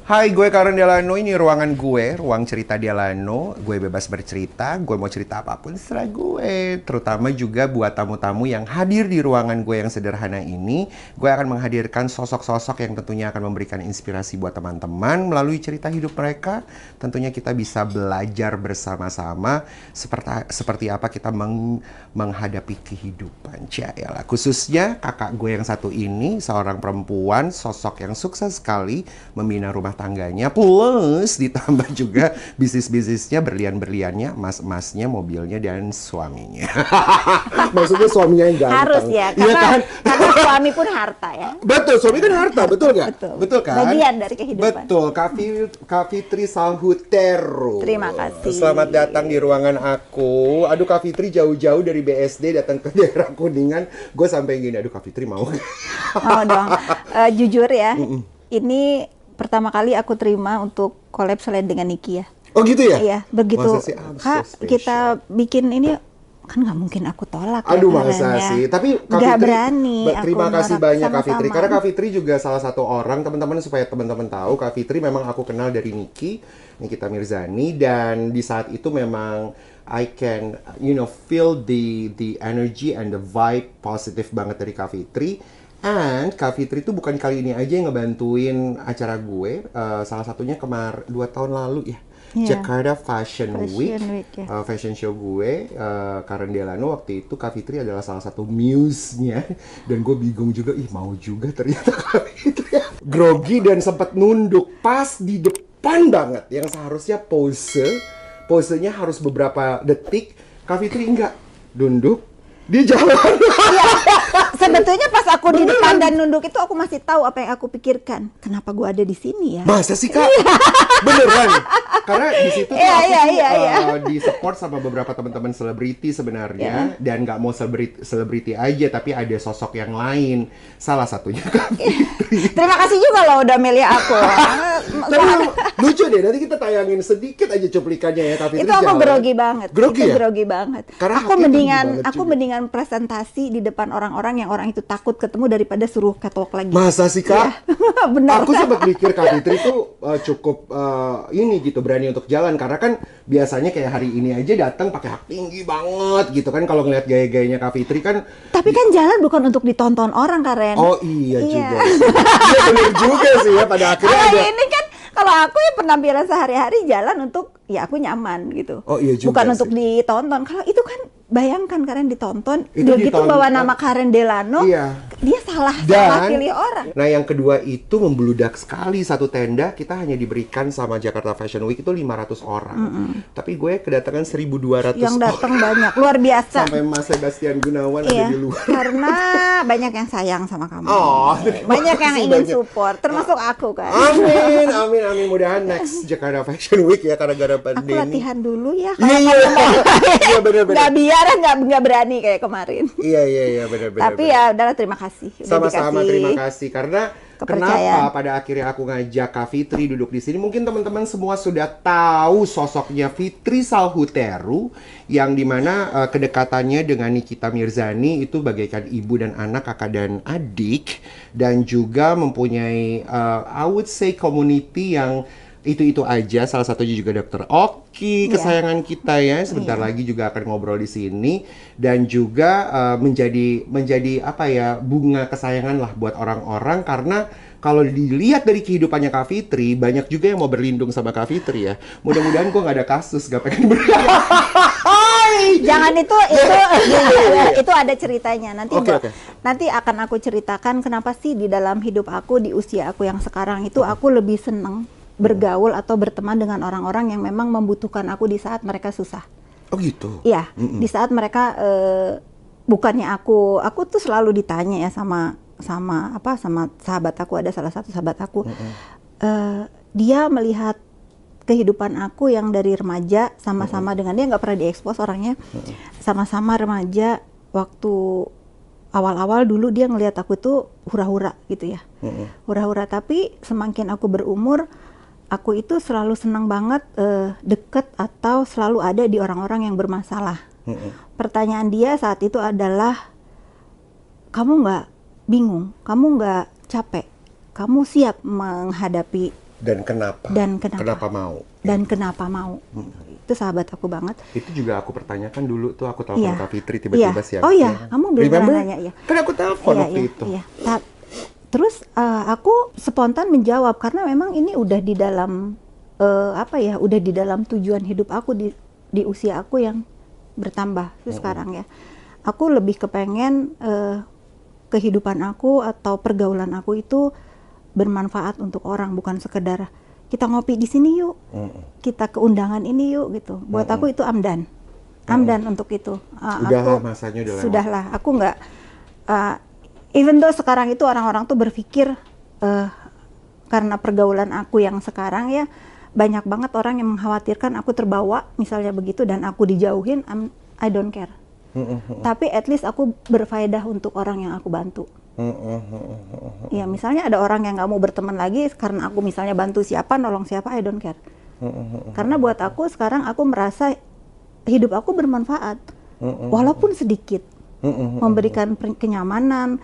Hai, gue Karen Delano, ini ruangan gue, ruang cerita Delano. Gue bebas bercerita, gue mau cerita apapun setelah gue. Terutama juga buat tamu-tamu yang hadir di ruangan gue yang sederhana ini. Gue akan menghadirkan sosok-sosok yang tentunya akan memberikan inspirasi buat teman-teman melalui cerita hidup mereka. Tentunya kita bisa belajar bersama-sama seperti apa kita menghadapi kehidupan. Yalah, khususnya kakak gue yang satu ini, seorang perempuan, sosok yang sukses sekali membina rumah tangganya, plus ditambah juga bisnis-bisnisnya, berlian-berliannya, emas-emasnya, mobilnya, dan suaminya. Maksudnya suaminya yang ganteng. Harus ya, karena suami pun harta ya. Betul, suami kan harta, betul nggak? Betul kan? Bagian dari kehidupan. Betul, Kak Fitri Salhuteru. Terima kasih. Selamat datang di ruangan aku. Aduh, Kak Fitri jauh-jauh dari BSD datang ke daerah Kuningan. Gue sampai gini, aduh Kak Fitri mau. Mau dong. Jujur ya, ini pertama kali aku terima untuk collab selain dengan Niki ya. Oh gitu ya? Iya, begitu. Kak, so kita bikin ini kan nggak mungkin aku tolak. Aduh, masa sih. Tapi Kak Fitri, berani. Terima kasih banyak Kak Fitri. Sama-sama. Karena Kak Fitri juga salah satu orang, teman-teman, supaya teman-teman tahu, Kak Fitri memang aku kenal dari Nikita Mirzani, dan di saat itu memang I can, feel the energy and the vibe positif banget dari Kak Fitri. And Kak Fitri itu bukan kali ini aja yang ngebantuin acara gue, salah satunya 2 tahun lalu ya, Jakarta Fashion Week ya. Fashion show gue, Karen Delano, waktu itu Kak Fitri adalah salah satu muse-nya, dan gue bingung juga, mau juga ternyata Kak Fitri grogi dan sempat nunduk pas di depan banget, yang seharusnya posenya harus beberapa detik, Kak Fitri enggak, nunduk, dia jalan. Sebetulnya pas aku di depan dan nunduk itu aku masih tahu apa yang aku pikirkan. Kenapa gue ada di sini ya? Masa sih Kak? Beneran? Karena di situ tuh aku di support sama beberapa teman-teman selebriti sebenarnya, dan nggak mau selebriti aja, tapi ada sosok yang lain. Salah satunya Kak Fitri. Terima kasih juga loh udah milih aku. Lucu deh, nanti kita tayangin sedikit aja cuplikannya ya Kak Fitri. Itu aku grogi banget. Grogi ya? Grogi banget. Karena aku mendingan presentasi di depan orang-orang yang orang itu takut ketemu daripada suruh catwalk lagi. Masa sih Kak? Ya. Benar. Aku sempat mikir Kak Fitri itu cukup berani untuk jalan, karena kan biasanya kayak hari ini aja datang pakai hak tinggi banget gitu kan, kalau ngeliat gaya-gayanya Kak Fitri kan. Tapi kan jalan bukan untuk ditonton orang, Karen. Oh iya juga sih. Iya bener juga sih ya, pada akhirnya ada. Ini kan kalau aku ya penampilan sehari-hari jalan untuk ya aku nyaman gitu. Oh iya juga. Bukan sih. untuk ditonton. Kalau itu kan bayangkan Karen ditonton, udah gitu bawa nama Karen Delano, dia salah pilih orang. Nah yang kedua itu membludak sekali, satu tenda kita hanya diberikan sama Jakarta Fashion Week itu 500 orang. Tapi gue kedatangan 1.200 yang datang banyak, luar biasa. Sampai Mas Sebastian Gunawan ada di luar. Karena banyak yang sayang sama kamu. Banyak yang ingin support, termasuk aku kan. Amin. Mudahan next Jakarta Fashion Week ya, gara-gara pandemi. Aku latihan dulu ya. Iya benar-benar. Nggak berani kayak kemarin. Iya benar-benar. Tapi ya udahlah, terima kasih. Sama-sama terima kasih, karena kepercayaan. Kenapa pada akhirnya aku ngajak Kak Fitri duduk di sini? Mungkin teman-teman semua sudah tahu sosoknya Fitri Salhuteru, yang dimana kedekatannya dengan Nikita Mirzani itu bagaikan ibu dan anak, kakak dan adik, dan juga mempunyai I would say community yang itu aja. Salah satunya juga Dr. Oki, kesayangan kita ya. Sebentar lagi juga akan ngobrol di sini, dan juga menjadi apa ya, bunga kesayangan lah buat orang-orang, karena kalau dilihat dari kehidupannya Kak Fitri, banyak juga yang mau berlindung sama Kak Fitri ya. Mudah-mudahan gue nggak ada kasus, gak pengen Jangan itu ada ceritanya. Nanti akan aku ceritakan kenapa sih di dalam hidup aku, di usia aku yang sekarang itu, aku lebih seneng bergaul atau berteman dengan orang-orang yang memang membutuhkan aku di saat mereka susah. Oh gitu? Iya, di saat mereka bukannya aku tuh selalu ditanya ya sama sahabat aku, ada salah satu sahabat aku, dia melihat kehidupan aku yang dari remaja sama-sama dengan dia, nggak pernah diekspos orangnya, sama-sama remaja, waktu awal-awal dulu dia ngelihat aku tuh hura-hura gitu ya, hura-hura. Tapi semakin aku berumur, aku itu selalu senang banget deket atau selalu ada di orang-orang yang bermasalah. Pertanyaan dia saat itu adalah, kamu nggak bingung, kamu nggak capek, kamu siap menghadapi Dan kenapa? Kenapa mau? Dan kenapa mau? Itu sahabat aku banget. Itu juga aku pertanyakan dulu tuh, aku telepon Kak Fitri tiba-tiba siang. Oh iya, kamu bilang nanya ya. Kan aku telepon waktu itu. Iya. Terus aku spontan menjawab karena memang ini udah di dalam udah di dalam tujuan hidup aku di usia aku yang bertambah sekarang ya. Aku lebih kepengen kehidupan aku atau pergaulan aku itu bermanfaat untuk orang, bukan sekedar kita ngopi di sini yuk, kita ke undangan ini yuk gitu. Buat aku itu amdan untuk itu. Udahlah, masanya udah lewat. Sudahlah, aku nggak. Even though sekarang itu orang-orang tuh berpikir karena pergaulan aku yang sekarang ya, banyak banget orang yang mengkhawatirkan aku terbawa misalnya begitu dan aku dijauhin. I don't care. Tapi at least aku berfaedah untuk orang yang aku bantu. Ya misalnya ada orang yang nggak mau berteman lagi karena aku misalnya bantu siapa, nolong siapa, I don't care. Karena buat aku sekarang aku merasa hidup aku bermanfaat, walaupun sedikit, memberikan kenyamanan,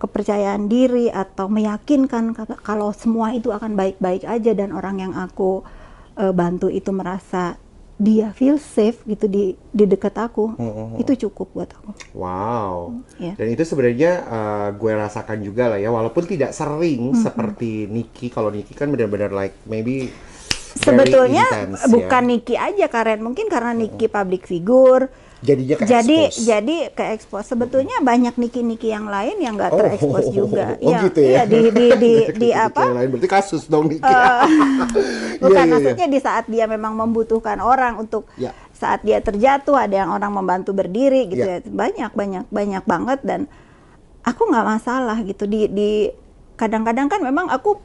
kepercayaan diri atau meyakinkan kalau semua itu akan baik-baik aja dan orang yang aku bantu itu merasa dia feel safe gitu di dekat aku, itu cukup buat aku. Wow. Dan itu sebenarnya gue rasakan juga lah ya, walaupun tidak sering seperti Niki. Kalau Niki kan benar-benar like maybe sebetulnya intense, bukan ya? Niki aja Karen, mungkin karena Niki public figure. Jadinya ke-expose. Jadi ke-expose. Sebetulnya banyak Niki-Niki yang lain yang nggak ter-expose juga. Gitu ya? Iya, di apa? Yang lain berarti kasus dong Niki. Bukan, maksudnya di saat dia memang membutuhkan orang untuk saat dia terjatuh, ada yang orang membantu berdiri gitu ya. Banyak banget dan aku nggak masalah gitu. Di kadang-kadang kan memang aku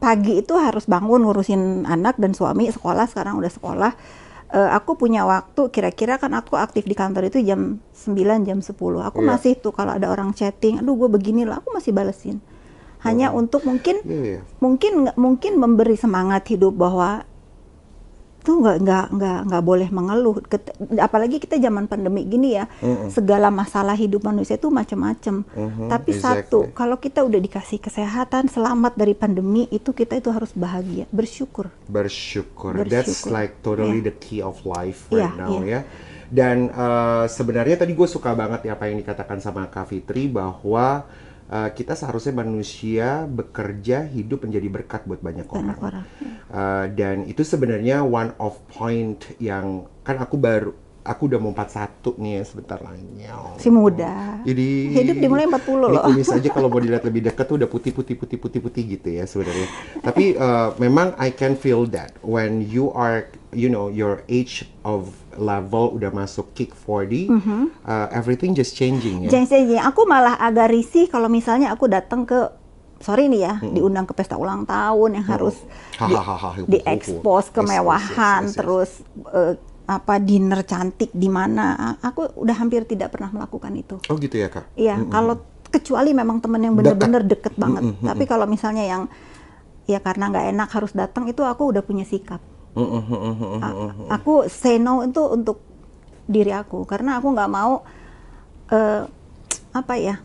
pagi itu harus bangun ngurusin anak dan suami sekolah, sekarang udah sekolah. Aku punya waktu, kira-kira kan aku aktif di kantor itu jam 9, jam 10. Aku masih tuh kalau ada orang chatting, aduh gue begini lah, aku masih balesin. Hanya untuk mungkin memberi semangat hidup bahwa tuh nggak boleh mengeluh. Apalagi kita zaman pandemi gini ya, segala masalah hidup manusia itu macam-macam. Tapi satu, kalau kita udah dikasih kesehatan, selamat dari pandemi, itu kita itu harus bahagia, bersyukur. That's like totally the key of life right now ya. Dan sebenarnya tadi gue suka banget ya apa yang dikatakan sama Kak Fitri, bahwa kita seharusnya manusia bekerja hidup menjadi berkat buat banyak orang. Dan itu sebenarnya one of point yang kan aku udah mau 41 nih ya, sebentar lagi. Si muda. Jadi hidup dimulai 40 loh. Kumis aja kalau mau dilihat lebih dekat tuh udah putih gitu ya sebenarnya. Tapi memang I can feel that when you are, you know, your age of level udah masuk kick 40, everything just changing ya. Changing. Aku malah agak risih kalau misalnya aku datang ke, sorry nih ya, diundang ke pesta ulang tahun yang harus di-expose kemewahan, terus dinner cantik di mana. Aku udah hampir tidak pernah melakukan itu. Oh gitu ya Kak? Iya, kalau kecuali memang temen yang bener-bener deket banget. Tapi kalau misalnya yang ya karena nggak enak harus datang, itu aku udah punya sikap. Aku say no itu untuk diri aku, karena aku nggak mau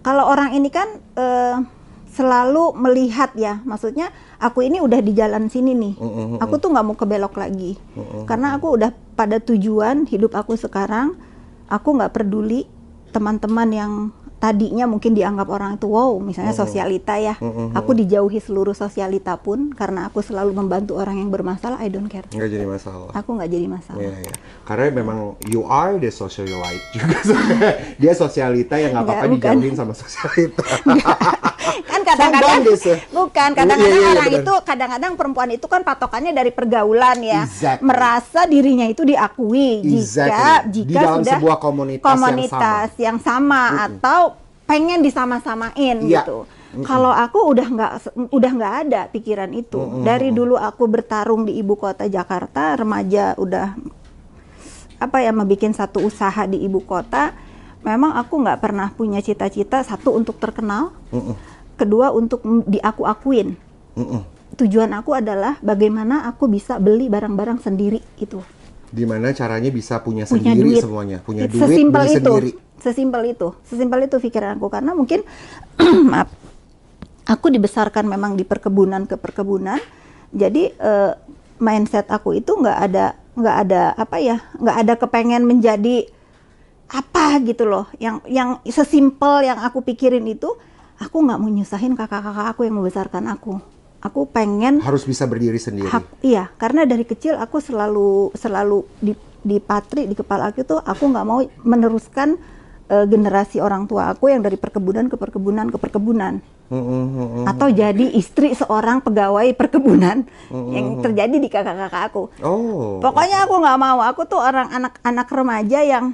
kalau orang ini kan selalu melihat ya, maksudnya aku ini udah di jalan sini nih, aku tuh nggak mau kebelok lagi, karena aku udah pada tujuan hidup aku sekarang. Aku nggak peduli teman-teman yang tadinya mungkin dianggap orang itu wow, misalnya sosialita ya, aku dijauhi seluruh sosialita pun karena aku selalu membantu orang yang bermasalah. I don't care. Nggak jadi masalah. Aku nggak jadi masalah. Yeah. Karena memang you are the socialite juga. Dia sosialita yang nggak apa-apa dijauhin sama sosialita. Kan kadang-kadang bukan, kadang-kadang orang itu, kadang-kadang perempuan itu kan patokannya dari pergaulan ya, merasa dirinya itu diakui jika di dalam sudah sebuah komunitas yang sama atau pengen disama-samain gitu. Kalau aku udah nggak ada pikiran itu. Dari dulu aku bertarung di ibu kota Jakarta, remaja udah membikin satu usaha di ibu kota. Memang aku nggak pernah punya cita-cita, satu untuk terkenal, kedua untuk diaku-akuin. Tujuan aku adalah bagaimana aku bisa beli barang-barang sendiri itu. Gimana caranya bisa punya sendiri duit. Semuanya, punya duit, sesimpel beli itu. Sendiri. Sesimpel itu pikiran aku, karena mungkin maaf, aku dibesarkan memang di perkebunan ke perkebunan, Jadi mindset aku itu nggak ada apa ya, nggak ada kepengen menjadi apa gitu loh. Yang sesimpel yang aku pikirin itu, aku nggak mau nyusahin kakak-kakak aku yang membesarkan aku. Aku pengen harus bisa berdiri sendiri. Iya, karena dari kecil aku selalu di patri di kepala aku tuh, aku nggak mau meneruskan generasi orang tua aku yang dari perkebunan ke perkebunan ke perkebunan. Atau jadi istri seorang pegawai perkebunan yang terjadi di kakak-kakak aku. Pokoknya aku nggak mau. Aku tuh orang anak remaja yang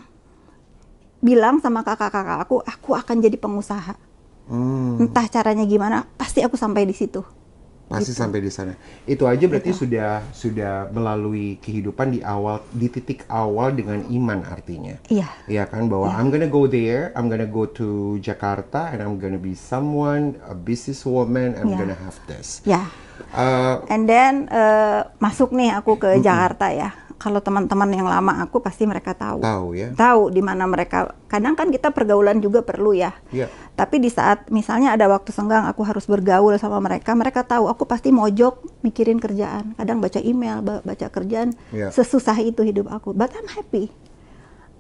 bilang sama kakak-kakak aku akan jadi pengusaha. Entah caranya gimana, pasti aku sampai di situ. Pasti gitu. Sampai di sana. Itu aja berarti sudah melalui kehidupan di titik awal dengan iman artinya. Iya. Iya kan, bahwa I'm gonna go there, I'm gonna go to Jakarta, and I'm gonna be someone, a businesswoman, I'm gonna have this. Ya. And then masuk nih aku ke Jakarta ya. Kalau teman-teman yang lama aku pasti mereka tahu. Tahu ya. Tahu di mana mereka. Kadang kan kita pergaulan juga perlu ya. Iya. Tapi di saat misalnya ada waktu senggang aku harus bergaul sama mereka, mereka tahu aku pasti mojok mikirin kerjaan. Kadang baca email, baca kerjaan. Iya. Sesusah itu hidup aku. But I'm happy.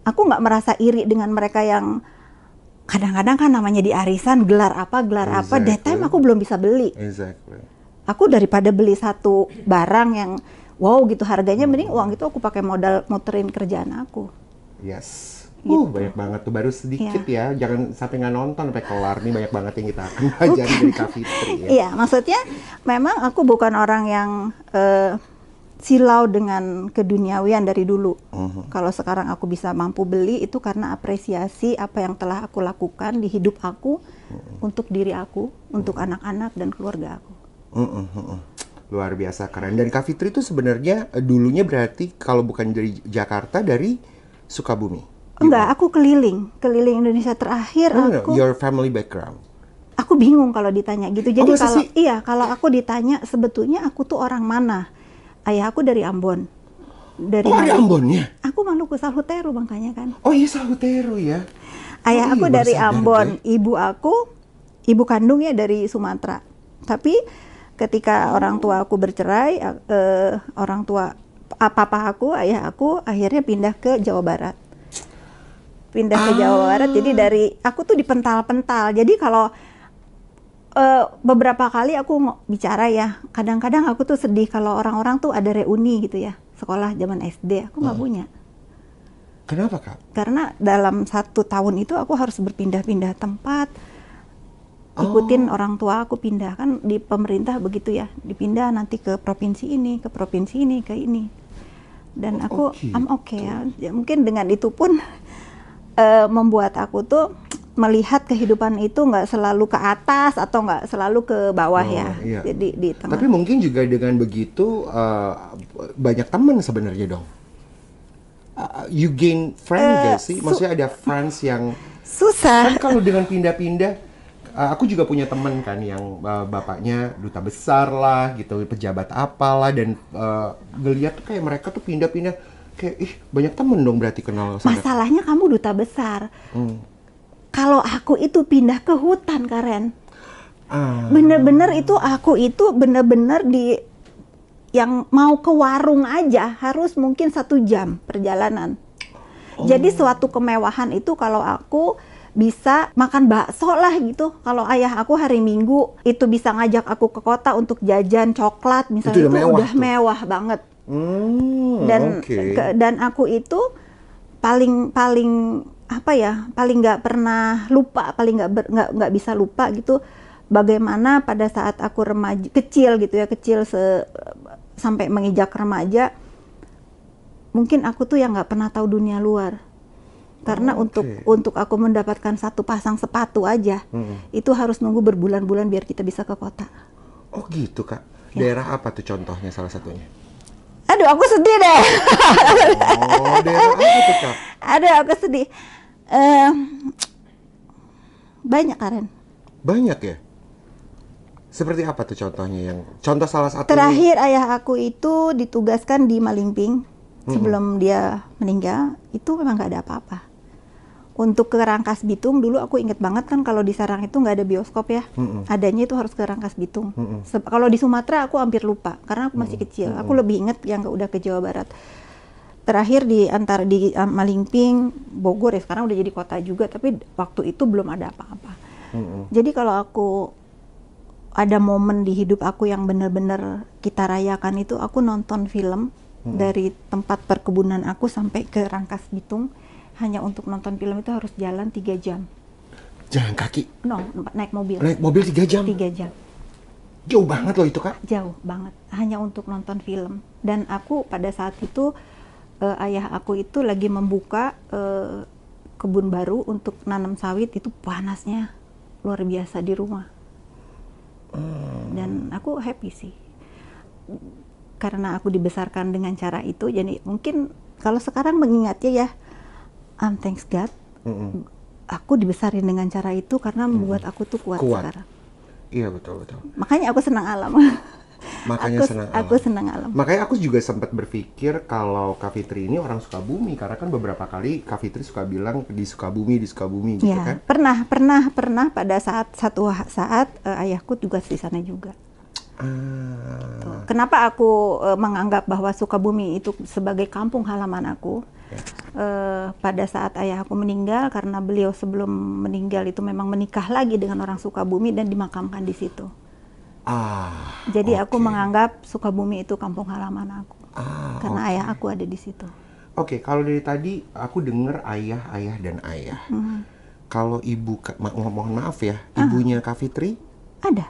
Aku nggak merasa iri dengan mereka yang kadang-kadang kan namanya di arisan gelar apa. That time aku belum bisa beli. Exactly. Aku daripada beli satu barang yang wow gitu harganya, mending uang itu aku pakai modal muterin kerjaan aku. Yes. Gitu. Banyak banget tuh, baru sedikit ya. Jangan sampai nggak nonton sampai kelar nih, banyak banget yang kita akan pelajari dari Kak Fitri ya. Iya, maksudnya memang aku bukan orang yang silau dengan keduniawian dari dulu. Kalau sekarang aku bisa mampu beli itu karena apresiasi apa yang telah aku lakukan di hidup aku untuk diri aku, untuk anak-anak dan keluarga aku. Luar biasa keren. Dan Kak Fitri itu sebenarnya dulunya berarti kalau bukan dari Jakarta, dari Sukabumi. Enggak, aku keliling Indonesia. Terakhir aku your family background. Aku bingung kalau ditanya gitu. Jadi sih? kalau aku ditanya sebetulnya aku tuh orang mana? Ayah aku dari Ambon. Dari Ambonnya? Aku Maluku Salhuteru makanya kan. Oh iya, Salhuteru ya. Ayah aku dari Ambon, ibu kandung ya dari Sumatera. Tapi ketika orang tua aku bercerai, orang tua papa aku, ayah aku akhirnya pindah ke Jawa Barat. Jadi dari aku tuh dipental-pental. Jadi kalau beberapa kali aku bicara ya, kadang-kadang aku tuh sedih kalau orang-orang tuh ada reuni gitu ya, sekolah zaman SD, aku nggak punya. Kenapa Kak? Karena dalam 1 tahun itu aku harus berpindah-pindah tempat, ikutin orang tua aku pindah. Kan di pemerintah begitu ya, dipindah nanti ke provinsi ini, ke ini. Dan aku I'm okay ya. Mungkin dengan itu pun membuat aku tuh melihat kehidupan itu nggak selalu ke atas atau nggak selalu ke bawah ya. Iya. Jadi di tengah. Tapi mungkin juga dengan begitu banyak teman sebenarnya dong. You gain friend gak sih? Maksudnya ada friends yang susah. Kan kalau dengan pindah-pindah, aku juga punya teman kan yang bapaknya duta besar lah gitu, pejabat apalah, dan ngeliat tuh kayak mereka tuh pindah-pindah kayak banyak temen dong berarti kenal sama. Masalahnya kamu duta besar. Kalau aku itu pindah ke hutan, Karen. Bener-bener itu aku itu bener-bener yang mau ke warung aja harus mungkin 1 jam perjalanan. Jadi suatu kemewahan itu kalau aku bisa makan bakso lah gitu. Kalau ayah aku hari Minggu itu bisa ngajak aku ke kota untuk jajan coklat misalnya, itu udah mewah banget. Dan aku itu paling apa ya, paling nggak pernah lupa, paling nggak bisa lupa gitu bagaimana pada saat aku remaja kecil gitu ya, sampai menginjak remaja, mungkin aku tuh yang nggak pernah tahu dunia luar. Karena untuk aku mendapatkan 1 pasang sepatu aja, itu harus nunggu berbulan-bulan biar kita bisa ke kota. Oh gitu Kak. Ya. Daerah apa tuh contohnya salah satunya? Aduh, aku sedih deh. Oh, daerah apa tuh Kak? Aduh, aku sedih. Banyak, Karen. Banyak ya? Seperti apa tuh contohnya, yang contoh salah satu? Terakhir ayah aku itu ditugaskan di Malingping sebelum dia meninggal, itu memang nggak ada apa-apa. Untuk ke Rangkas Bitung dulu aku inget banget kan kalau di Serang itu nggak ada bioskop ya, adanya itu harus ke Rangkas Bitung. Kalau di Sumatera aku hampir lupa karena aku masih kecil. Aku lebih inget yang udah ke Jawa Barat. Terakhir di antara di Malingping, Bogor ya sekarang udah jadi kota juga, tapi waktu itu belum ada apa-apa. Jadi kalau aku ada momen di hidup aku yang benar-benar kita rayakan itu, aku nonton film dari tempat perkebunan aku sampai ke Rangkas Bitung. Hanya untuk nonton film itu harus jalan 3 jam. Jalan kaki? No, naik mobil. Naik mobil 3 jam? 3 jam. Jauh banget loh itu, Kak. Jauh banget, hanya untuk nonton film. Dan aku pada saat itu, ayah aku itu lagi membuka kebun baru untuk nanam sawit, itu panasnya luar biasa di rumah. Dan aku happy sih. Karena aku dibesarkan dengan cara itu, jadi mungkin kalau sekarang mengingatnya ya, thanks God, aku dibesarin dengan cara itu karena membuat aku tuh kuat sekarang. Iya betul. Makanya aku senang alam. Makanya aku senang alam. Makanya aku juga sempat berpikir kalau Kak Fitri ini orang Sukabumi, karena kan beberapa kali Kak Fitri suka bilang di Sukabumi gitu ya, kan? Pernah pada satu saat ayahku tugas di sana juga. Kenapa aku menganggap bahwa Sukabumi itu sebagai kampung halaman aku? Pada saat ayah aku meninggal, karena beliau sebelum meninggal itu memang menikah lagi dengan orang Sukabumi dan dimakamkan di situ. Jadi aku menganggap Sukabumi itu kampung halaman aku, karena ayah aku ada di situ. Kalau dari tadi aku dengar ayah dan ayah. Kalau ibu, mohon maaf ya, ibunya Kak Fitri? Ada.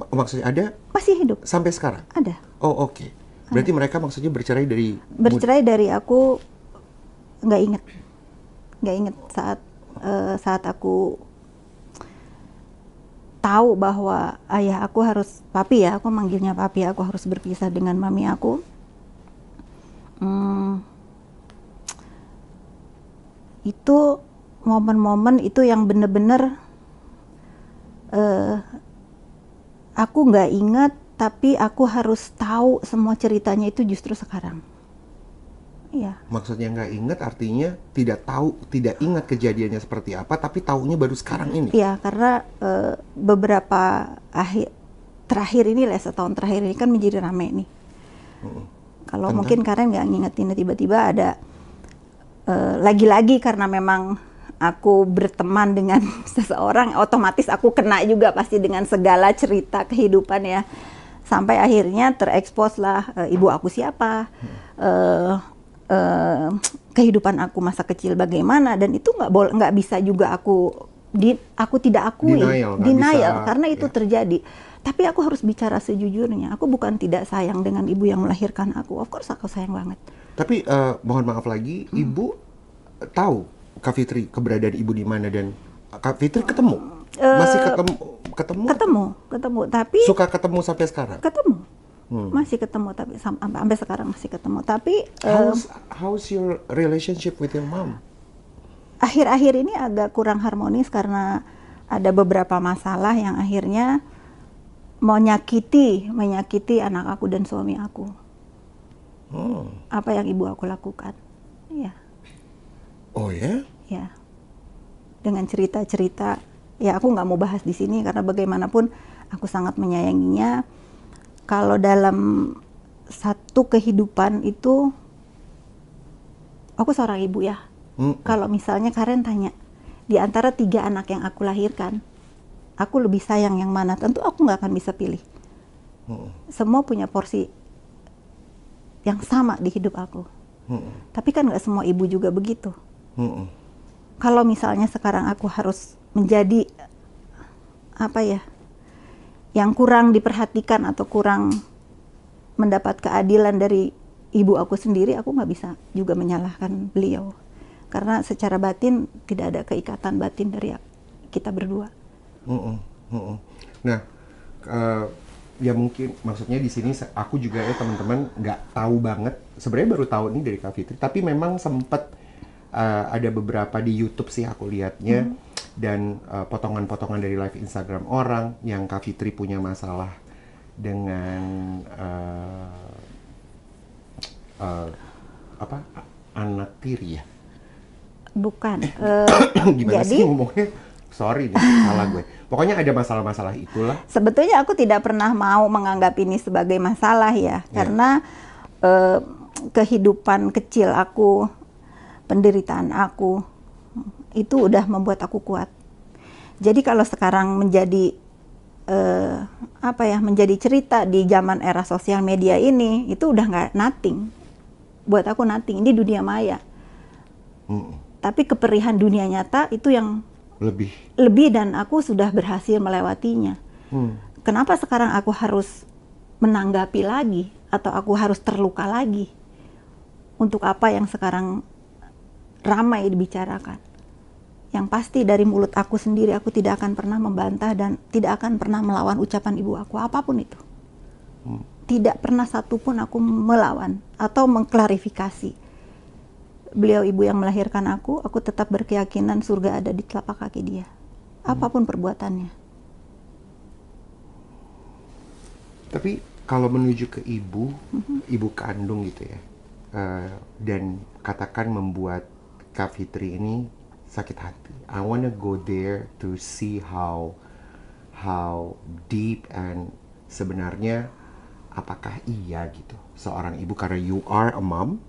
Maksudnya ada? Masih hidup. Sampai sekarang? Ada. Oh oke. Berarti mereka maksudnya bercerai dari... Bercerai dari aku, nggak inget saat aku tahu bahwa ayah aku harus, papi ya, aku manggilnya papi, aku harus berpisah dengan mami aku. Itu momen-momen itu yang bener-bener aku nggak ingat, tapi aku harus tahu semua ceritanya itu justru sekarang. Iya. Maksudnya nggak ingat artinya tidak tahu, tidak ingat kejadiannya seperti apa, tapi taunya baru sekarang ini. Iya, karena beberapa terakhir ini lah, setahun terakhir ini kan menjadi rame nih. Kalau mungkin Karen nggak ngingetin, tiba-tiba ada lagi-lagi karena memang aku berteman dengan seseorang, otomatis aku kena juga pasti dengan segala cerita kehidupan ya. Sampai akhirnya terekspos lah ibu aku siapa, kehidupan aku masa kecil bagaimana, dan itu nggak bisa juga aku tidak akui, denial karena itu terjadi. Tapi aku harus bicara sejujurnya, aku bukan tidak sayang dengan ibu yang melahirkan aku, of course aku sayang banget. Tapi mohon maaf lagi, ibu tahu Kak Fitri keberadaan ibu di mana, dan Kak Fitri ketemu? Masih ketemu, tapi suka ketemu sampai sekarang. Masih ketemu, tapi sampai sekarang masih ketemu. Tapi how's your relationship with your mom? Akhir-akhir ini agak kurang harmonis karena ada beberapa masalah yang akhirnya menyakiti anak aku dan suami aku. Apa yang ibu aku lakukan? Ya. Oh ya? Ya. Dengan cerita-cerita. Ya aku nggak mau bahas di sini karena bagaimanapun aku sangat menyayanginya. Kalau dalam satu kehidupan itu, aku seorang ibu ya. Kalau misalnya Karen tanya, di antara 3 anak yang aku lahirkan, aku lebih sayang yang mana? Tentu aku nggak akan bisa pilih. Semua punya porsi yang sama di hidup aku. Tapi kan nggak semua ibu juga begitu. Kalau misalnya sekarang aku harus menjadi yang kurang diperhatikan atau kurang mendapat keadilan dari ibu aku sendiri, aku nggak bisa juga menyalahkan beliau karena secara batin tidak ada keikatan batin dari kita berdua. Nah, ya mungkin maksudnya di sini aku juga ya teman-teman nggak tahu banget, sebenarnya baru tahu nih dari Kak Fitri, tapi memang sempat ada beberapa di YouTube sih aku lihatnya. Dan potongan-potongan dari live Instagram orang yang Kak Fitri punya masalah dengan anak tiri ya? Bukan. Gimana Jadi sih ngomongnya? Sorry nih, salah gue. Pokoknya ada masalah-masalah itulah. sebetulnya aku tidak pernah mau menganggap ini sebagai masalah ya, karena kehidupan kecil aku, penderitaan aku, itu udah membuat aku kuat. Jadi kalau sekarang menjadi menjadi cerita di zaman era sosial media ini, itu udah nggak nothing. Buat aku nothing, ini dunia maya. Tapi keperihan dunia nyata itu yang lebih dan aku sudah berhasil melewatinya. Kenapa sekarang aku harus menanggapi lagi atau aku harus terluka lagi? Untuk apa yang sekarang ramai dibicarakan? Yang pasti dari mulut aku sendiri, aku tidak akan pernah membantah dan tidak akan pernah melawan ucapan ibu aku, apapun itu. Tidak pernah satupun aku melawan atau mengklarifikasi. Beliau ibu yang melahirkan aku tetap berkeyakinan surga ada di telapak kaki dia. Apapun perbuatannya. Tapi kalau menuju ke ibu kandung gitu ya, dan katakan membuat Kak Fitri ini sakit hati. I wanna go there to see how deep and sebenarnya apakah iya gitu seorang ibu, karena you are a mom.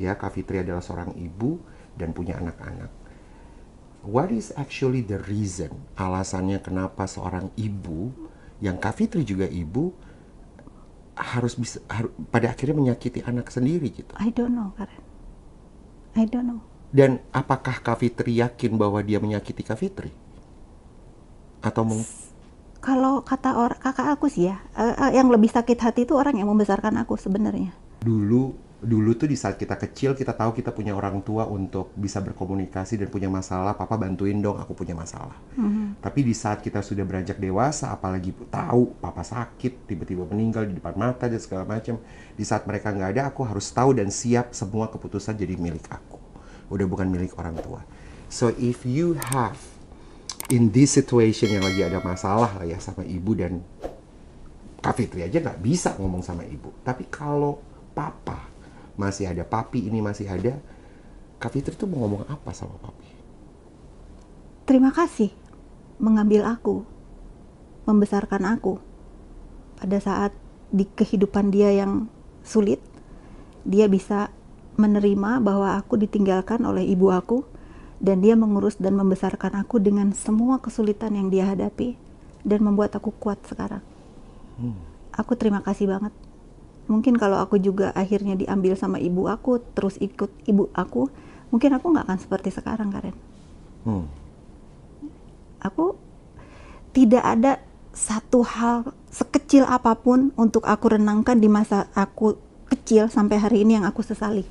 Ya, Kak Fitri adalah seorang ibu dan punya anak-anak. What is actually the reason, alasannya kenapa seorang ibu, yang Kak Fitri juga ibu, harus pada akhirnya menyakiti anak sendiri gitu? I don't know, Karen. I don't know. Dan apakah Kak Fitri yakin bahwa dia menyakiti Kak Fitri? Atau kalau kata kakak aku sih ya, yang lebih sakit hati itu orang yang membesarkan aku sebenarnya. Dulu tuh di saat kita kecil, kita tahu kita punya orang tua untuk bisa berkomunikasi dan punya masalah, papa bantuin dong, aku punya masalah. Tapi di saat kita sudah beranjak dewasa, apalagi tahu papa sakit, tiba-tiba meninggal di depan mata dan segala macam, di saat mereka nggak ada, aku harus tahu dan siap semua keputusan jadi milik aku. Udah bukan milik orang tua. So if you have in this situation yang lagi ada masalah lah ya sama ibu, dan Kak Fitri aja nggak bisa ngomong sama ibu. Tapi kalau papa masih ada, papi ini masih ada, Kak Fitri tuh mau ngomong apa sama papi? Terima kasih mengambil aku, membesarkan aku. Pada saat di kehidupan dia yang sulit, dia bisa menerima bahwa aku ditinggalkan oleh ibu aku, dan dia mengurus dan membesarkan aku dengan semua kesulitan yang dia hadapi, dan membuat aku kuat sekarang. Aku terima kasih banget. Mungkin kalau aku juga akhirnya diambil sama ibu aku, terus ikut ibu aku, mungkin aku nggak akan seperti sekarang, Karen. Aku tidak ada satu hal sekecil apapun untuk aku renangkan di masa aku kecil sampai hari ini yang aku sesali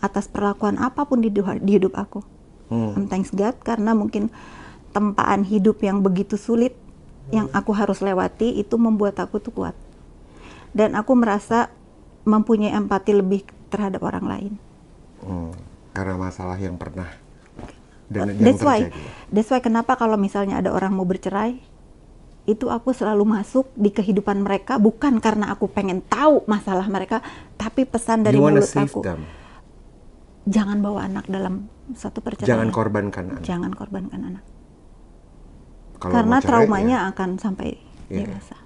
atas perlakuan apapun di hidup aku. I'm thanks God, karena mungkin tempaan hidup yang begitu sulit yang aku harus lewati itu membuat aku tuh kuat. Dan aku merasa mempunyai empati lebih terhadap orang lain. Karena masalah yang pernah dan yang terjadi. That's why kenapa kalau misalnya ada orang mau bercerai, itu aku selalu masuk di kehidupan mereka, bukan karena aku pengen tahu masalah mereka, tapi pesan dari mulut aku. Jangan bawa anak dalam satu perceraian. Jangan korbankan anak. Jangan korbankan anak. Kalau karena cerai, traumanya akan sampai dewasa.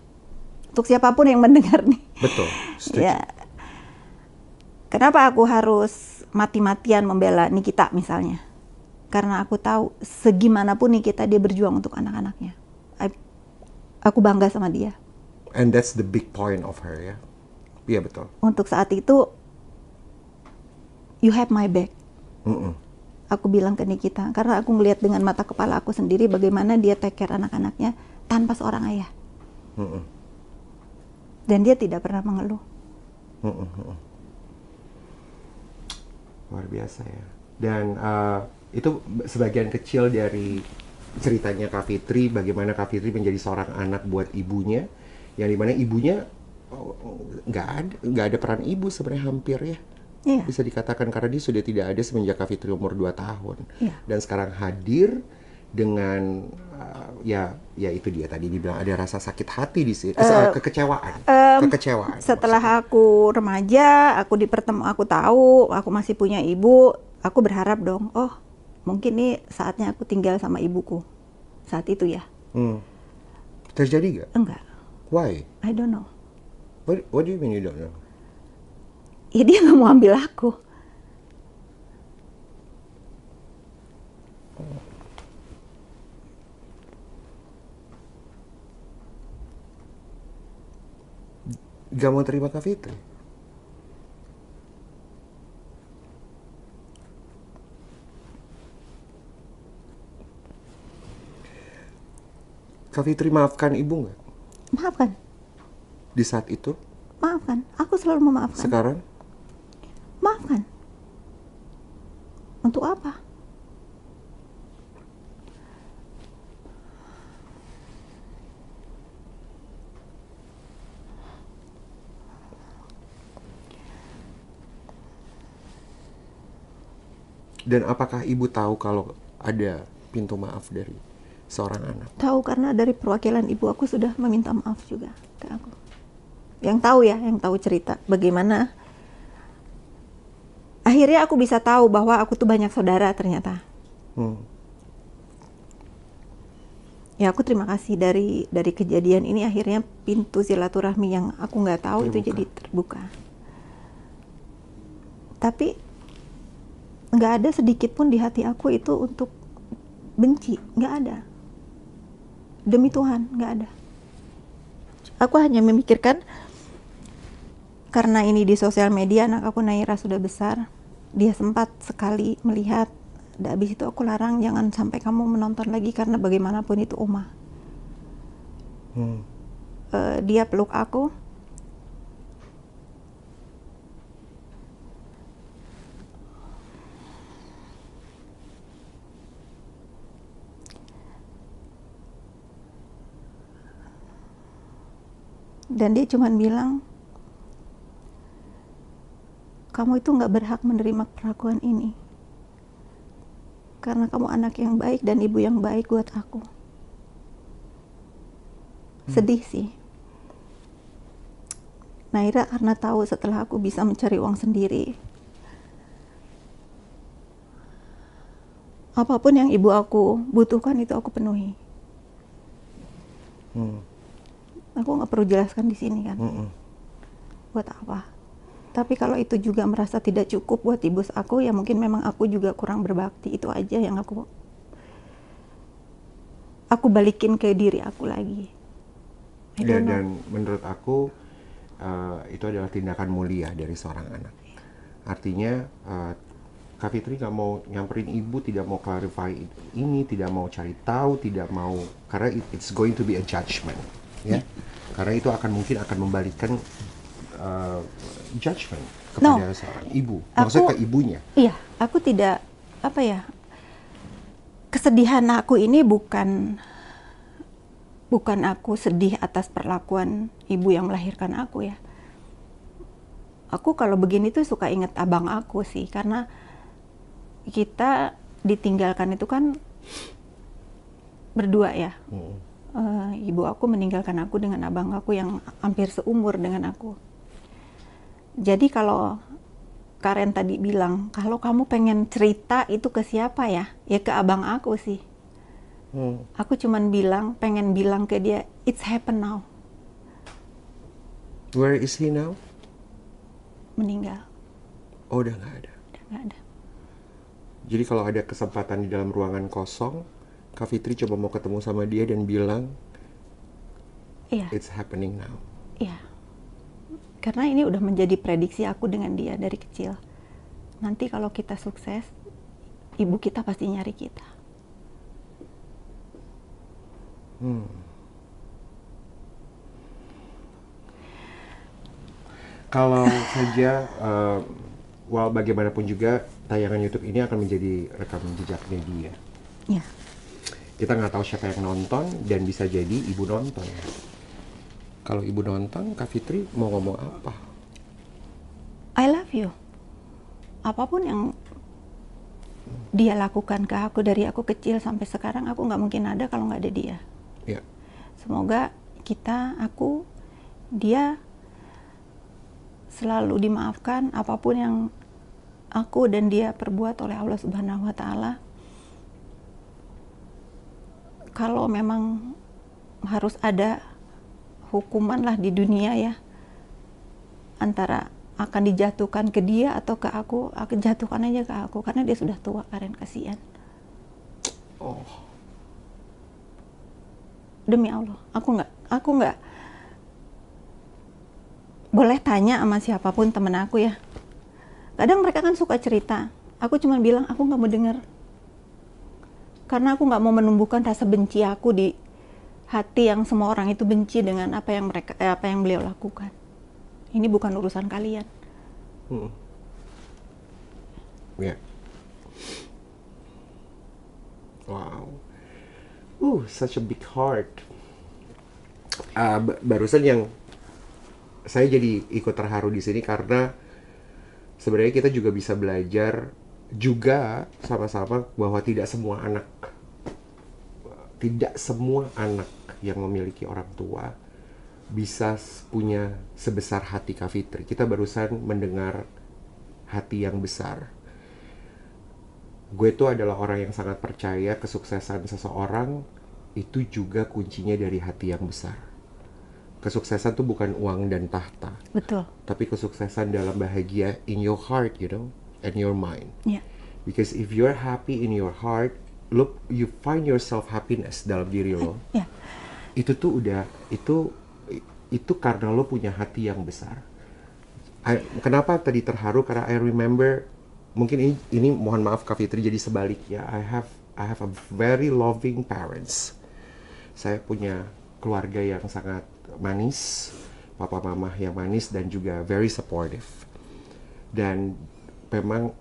Untuk siapapun yang mendengar nih. Betul. Ya. Kenapa aku harus mati-matian membela Nikita misalnya? Karena aku tahu segimanapun Nikita dia berjuang untuk anak-anaknya. Aku bangga sama dia. And that's the big point of her, ya. Iya, betul. Untuk saat itu, you have my back. Aku bilang ke Nikita, karena aku ngelihat dengan mata kepala aku sendiri bagaimana dia take care anak-anaknya tanpa seorang ayah. Dan dia tidak pernah mengeluh. Luar biasa ya. Dan itu sebagian kecil dari ceritanya Kak Fitri, bagaimana Kak Fitri menjadi seorang anak buat ibunya, yang dimana ibunya nggak ada peran ibu sebenarnya, hampir ya. Bisa dikatakan, karena dia sudah tidak ada semenjak Kak Fitri umur 2 tahun. Dan sekarang hadir dengan ya itu dia tadi dibilang ada rasa sakit hati di sini, kekecewaan. Setelah maksudnya aku remaja, aku tahu aku masih punya ibu, aku berharap dong, oh mungkin nih saatnya aku tinggal sama ibuku saat itu ya. Terjadi gak? Enggak, Why? I don't know. What do you mean you don't know? Ya dia nggak mau ambil aku. Gak mau terima Kak Fitri? Kak Fitri maafkan ibu gak? Maafkan, Di saat itu? maafkan. Aku selalu memaafkan. Sekarang? Maafkan. Untuk apa? Dan apakah ibu tahu kalau ada pintu maaf dari seorang anak? Tahu, karena dari perwakilan ibu aku sudah meminta maaf juga ke aku. Yang tahu ya, yang tahu cerita bagaimana. Akhirnya aku bisa tahu bahwa aku tuh banyak saudara ternyata. Ya aku terima kasih dari kejadian ini, akhirnya pintu silaturahmi yang aku nggak tahu itu jadi terbuka. Tapi nggak ada sedikit pun di hati aku itu untuk benci, nggak ada. Demi Tuhan, nggak ada. Aku hanya memikirkan, karena ini di sosial media, anak aku Naira sudah besar, dia sempat sekali melihat. Dan habis itu aku larang, jangan sampai kamu menonton lagi karena bagaimanapun itu Oma. Dia peluk aku. Dan dia cuma bilang, kamu itu nggak berhak menerima perlakuan ini. Karena kamu anak yang baik dan ibu yang baik buat aku. Sedih sih. Naira karena tahu setelah aku bisa mencari uang sendiri, apapun yang ibu aku butuhkan itu aku penuhi. Aku nggak perlu jelaskan di sini kan. Buat apa? Tapi kalau itu juga merasa tidak cukup buat ibu aku, ya mungkin memang aku juga kurang berbakti. Itu aja yang aku balikin ke diri aku lagi. Ya, dan menurut aku itu adalah tindakan mulia dari seorang anak. Artinya Kak Fitri nggak mau nyamperin ibu, tidak mau clarify ini, tidak mau cari tahu, tidak mau, karena it's going to be a judgment, ya. Karena itu mungkin akan membalikkan judgment kepada seorang ibu, maksudnya ke ibunya. Iya, aku tidak, apa ya, kesedihan aku ini bukan aku sedih atas perlakuan ibu yang melahirkan aku ya. Aku kalau begini tuh suka inget abang aku sih, karena kita ditinggalkan itu kan berdua ya. Ibu aku meninggalkan aku dengan abang aku yang hampir seumur dengan aku. Jadi kalau Karen tadi bilang, kalau kamu pengen cerita itu ke siapa ya? Ya ke abang aku sih. Aku cuman pengen bilang ke dia, it's happen now. Where is he now? Meninggal. Oh, udah nggak ada. Udah nggak ada. Jadi kalau ada kesempatan di dalam ruangan kosong, Kak Fitri coba mau ketemu sama dia dan bilang, iya, it's happening now. Iya. Karena ini udah menjadi prediksi aku dengan dia dari kecil. Nanti kalau kita sukses, ibu kita pasti nyari kita. Kalau saja, bagaimanapun juga tayangan YouTube ini akan menjadi rekam jejaknya dia. Ya. Kita nggak tahu siapa yang nonton, dan bisa jadi ibu nonton. Kalau ibu nonton, Kak Fitri mau ngomong apa? I love you. Apapun yang dia lakukan ke aku dari aku kecil sampai sekarang, aku nggak mungkin ada kalau nggak ada dia. Ya. Semoga aku, dia selalu dimaafkan apapun yang aku dan dia perbuat oleh Allah Subhanahu wa Ta'ala, kalau memang harus ada hukuman lah di dunia ya, antara akan dijatuhkan ke dia atau ke aku jatuhkan aja ke aku, karena dia sudah tua, Karen, kasihan. Oh. Demi Allah, aku nggak boleh tanya sama siapapun temen aku ya. Kadang mereka kan suka cerita, aku cuma bilang aku nggak mau dengar, karena aku nggak mau menumbuhkan rasa benci aku di hati yang semua orang itu benci dengan apa yang beliau lakukan. Ini bukan urusan kalian. Ya. Wow. Such a big heart. Barusan yang saya jadi ikut terharu di sini karena sebenarnya kita juga bisa belajar juga sama-sama bahwa tidak semua anak yang memiliki orang tua bisa punya sebesar hati Kak Fitri. Kita barusan mendengar hati yang besar. Gue tuh adalah orang yang sangat percaya kesuksesan seseorang itu juga kuncinya dari hati yang besar. Kesuksesan tuh bukan uang dan tahta. Betul. Tapi kesuksesan dalam bahagia in your heart, and your mind. Yeah. Because if you're happy in your heart, look, you find yourself happiness dalam diri lo. Yeah. Itu tuh udah, itu karena lo punya hati yang besar. Kenapa tadi terharu? Karena I remember, mungkin ini mohon maaf Kak Fitri jadi sebaliknya. I have a very loving parents. Saya punya keluarga yang sangat manis, papa mama yang manis dan juga very supportive. Dan memang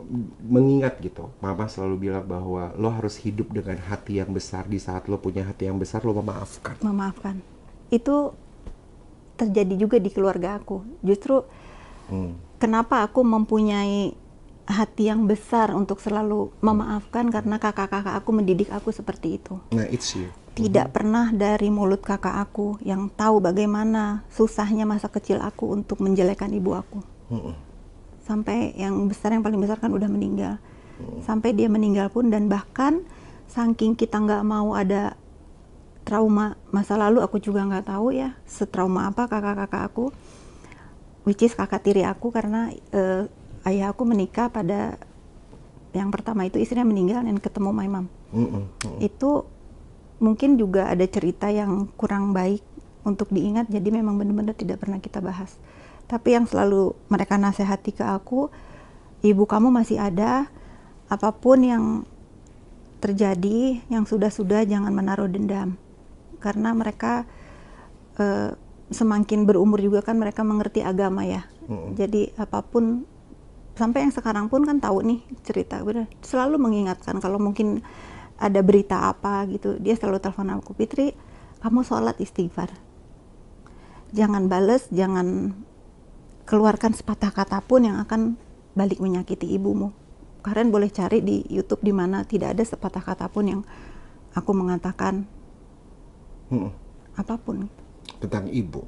mengingat gitu, mama selalu bilang bahwa lo harus hidup dengan hati yang besar. Di saat lo punya hati yang besar, lo memaafkan. Itu terjadi juga di keluarga aku. Justru kenapa aku mempunyai hati yang besar untuk selalu memaafkan, karena kakak-kakak aku mendidik aku seperti itu. Nah, it's you. Tidak pernah dari mulut kakak aku yang tahu bagaimana susahnya masa kecil aku untuk menjelekkan ibu aku. Sampai yang paling besar kan udah meninggal. Sampai dia meninggal pun, dan bahkan saking kita nggak mau ada trauma masa lalu, aku juga nggak tahu ya setrauma apa kakak-kakak aku, which is kakak tiri aku, karena ayah aku menikah pada yang pertama itu istrinya meninggal dan ketemu my mom. Itu mungkin juga ada cerita yang kurang baik untuk diingat, jadi memang benar-benar tidak pernah kita bahas. Tapi yang selalu mereka nasihati ke aku, ibu kamu masih ada, apapun yang terjadi, yang sudah-sudah jangan menaruh dendam. Karena mereka semakin berumur juga kan mereka mengerti agama ya. Jadi apapun, sampai yang sekarang pun kan tahu nih cerita, selalu mengingatkan kalau mungkin ada berita apa gitu, dia selalu telepon aku, Fitri, kamu sholat istighfar, jangan bales, jangan keluarkan sepatah kata pun yang akan balik menyakiti ibumu. Kalian boleh cari di YouTube di mana tidak ada sepatah kata pun yang aku mengatakan apapun tentang ibu.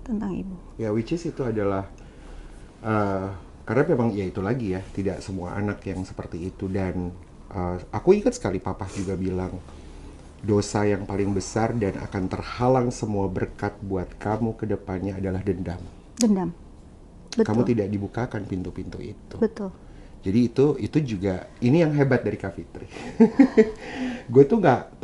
Ya, which is itu adalah karena memang ya itu lagi ya, tidak semua anak yang seperti itu. Dan aku ingat sekali papa juga bilang, dosa yang paling besar dan akan terhalang semua berkat buat kamu ke depannya adalah dendam. Betul. Kamu tidak dibukakan pintu-pintu itu. Betul. Jadi itu juga, ini yang hebat dari Kak Fitri. Gue tuh nggak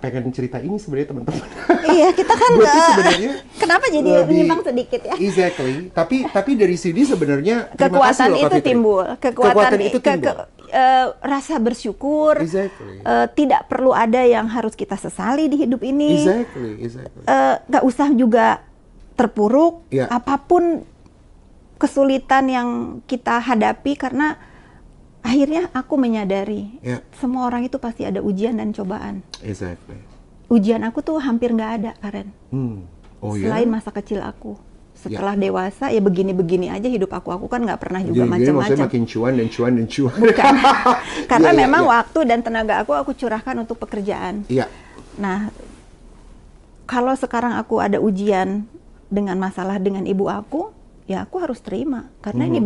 pengen cerita ini sebenarnya teman-teman. Iya, kita kan gue tuh sebenarnya kenapa jadi menyimpang sedikit ya? Exactly. Tapi dari sini sebenarnya kekuatan itu timbul. Kekuatan itu timbul. Rasa bersyukur. Exactly. Tidak perlu ada yang harus kita sesali di hidup ini. Exactly. Nggak usah juga terpuruk. Yeah. Apapun kesulitan yang kita hadapi, karena akhirnya aku menyadari semua orang itu pasti ada ujian dan cobaan. Exactly. Ujian aku tuh hampir nggak ada, Karen. Selain masa kecil aku. Setelah dewasa ya begini-begini aja hidup aku kan nggak pernah juga macam-macam. Maksudnya makin cuan. Bukan. Karena memang waktu dan tenaga aku curahkan untuk pekerjaan. Iya. Nah, kalau sekarang aku ada ujian dengan masalah dengan ibu aku, ya aku harus terima, karena ini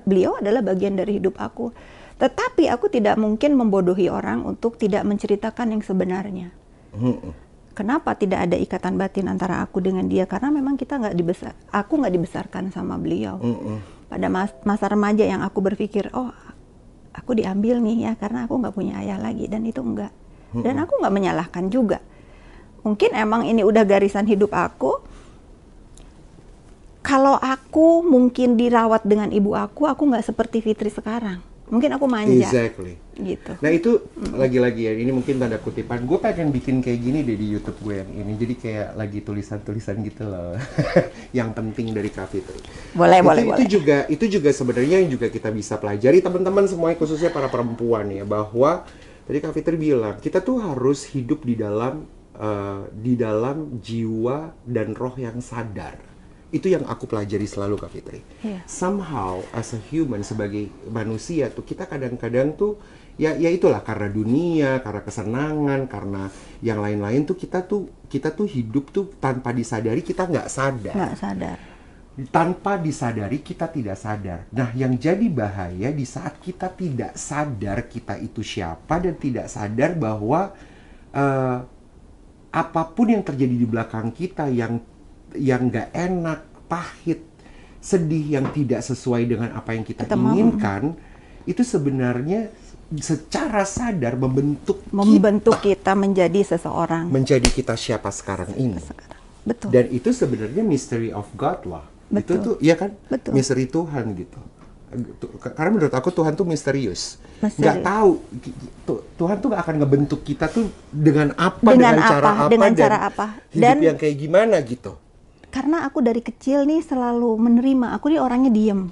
beliau adalah bagian dari hidup aku. Tetapi aku tidak mungkin membodohi orang untuk tidak menceritakan yang sebenarnya. Kenapa tidak ada ikatan batin antara aku dengan dia? Karena memang aku nggak dibesarkan sama beliau. Pada masa remaja yang aku berpikir, oh aku diambil nih ya karena aku nggak punya ayah lagi, dan itu enggak. Dan aku nggak menyalahkan juga. Mungkin emang ini udah garisan hidup aku. Kalau aku mungkin dirawat dengan ibu aku nggak seperti Fitri sekarang. Mungkin aku manja. Exactly. Gitu. Nah itu lagi-lagi ya, ini mungkin tanda kutipan. Gue pengen bikin kayak gini deh di YouTube gue yang ini. Jadi kayak lagi tulisan-tulisan gitu loh. Yang penting dari Kak Fitri. Boleh. Itu juga sebenarnya yang juga kita bisa pelajari teman-teman semuanya, khususnya para perempuan ya, bahwa tadi Kak Fitri bilang kita tuh harus hidup di dalam jiwa dan roh yang sadar. Itu yang aku pelajari selalu, Kak Fitri. Somehow as a human, sebagai manusia tuh kita kadang-kadang tuh ya itulah, karena dunia, karena kesenangan, karena yang lain-lain tuh kita tuh hidup tuh tanpa disadari, kita nggak sadar. Tanpa disadari kita tidak sadar. Nah, yang jadi bahaya di saat kita tidak sadar kita itu siapa, dan tidak sadar bahwa apapun yang terjadi di belakang kita yang nggak enak, pahit, sedih, yang tidak sesuai dengan apa yang kita inginkan, itu sebenarnya secara sadar membentuk kita menjadi seseorang. Menjadi kita siapa sekarang ini. Betul. Dan itu sebenarnya mystery of God lah. Betul. Itu tuh, ya kan? Betul. Misteri Tuhan gitu. Karena menurut aku Tuhan tuh misterius. Nggak tahu, Tuhan tuh nggak akan ngebentuk kita tuh dengan cara apa, hidup yang kayak gimana gitu. Karena aku dari kecil nih selalu menerima. Aku nih orangnya diem,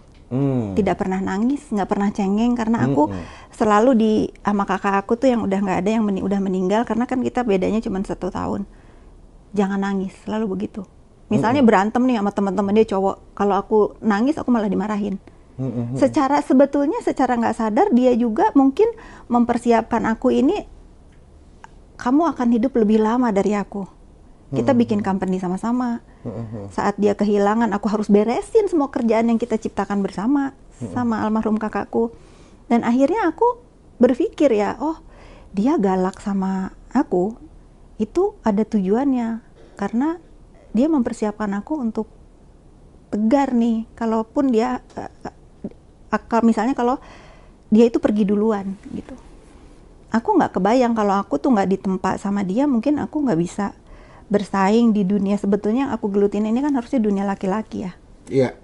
tidak pernah nangis, nggak pernah cengeng, karena aku selalu sama kakak aku tuh yang udah nggak ada, yang udah meninggal, karena kan kita bedanya cuma 1 tahun. Jangan nangis, selalu begitu. Misalnya berantem nih sama teman-teman dia cowok, kalau aku nangis aku malah dimarahin. Sebetulnya secara nggak sadar dia juga mungkin mempersiapkan aku ini, kamu akan hidup lebih lama dari aku. Kita bikin company sama-sama. Saat dia kehilangan, aku harus beresin semua kerjaan yang kita ciptakan bersama sama almarhum kakakku. Dan akhirnya aku berpikir ya, oh dia galak sama aku itu ada tujuannya, karena dia mempersiapkan aku untuk tegar nih. Kalaupun dia misalnya kalau dia itu pergi duluan gitu, aku nggak kebayang kalau aku tuh nggak ditempa sama dia, mungkin aku nggak bisa bersaing di dunia. Sebetulnya yang aku gelutin ini kan harusnya dunia laki-laki ya. Iya.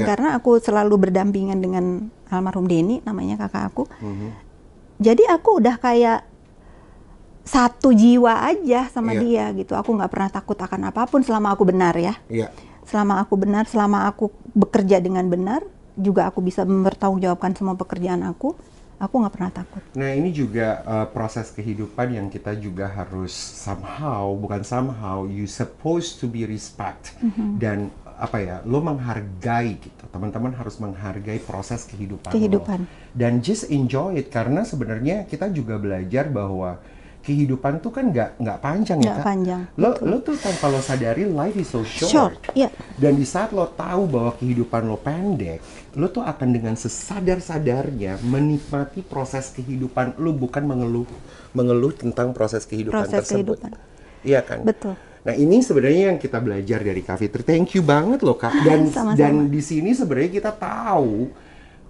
Karena aku selalu berdampingan dengan almarhum Denny, namanya kakak aku. Jadi aku udah kayak satu jiwa aja sama dia gitu. Aku nggak pernah takut akan apapun selama aku benar ya. Selama aku benar, selama aku bekerja dengan benar, juga aku bisa mempertanggungjawabkan semua pekerjaan aku nggak pernah takut. Nah ini juga proses kehidupan yang kita juga harus you supposed to be respect, dan lo menghargai gitu. Teman-teman harus menghargai proses kehidupan. Lo. Dan just enjoy it, karena sebenarnya kita juga belajar bahwa kehidupan tuh kan nggak panjang ya, Kak? Panjang. Lo tuh tanpa lo sadari life is so short. Dan di saat lo tahu bahwa kehidupan lo pendek, lo tuh akan dengan sesadar-sadarnya menikmati proses kehidupan lo, bukan mengeluh tentang proses kehidupan tersebut. Iya kan? Betul. Nah ini sebenarnya yang kita belajar dari Kak Fitri. Thank you banget loh, Kak. Dan di sini sebenarnya kita tahu,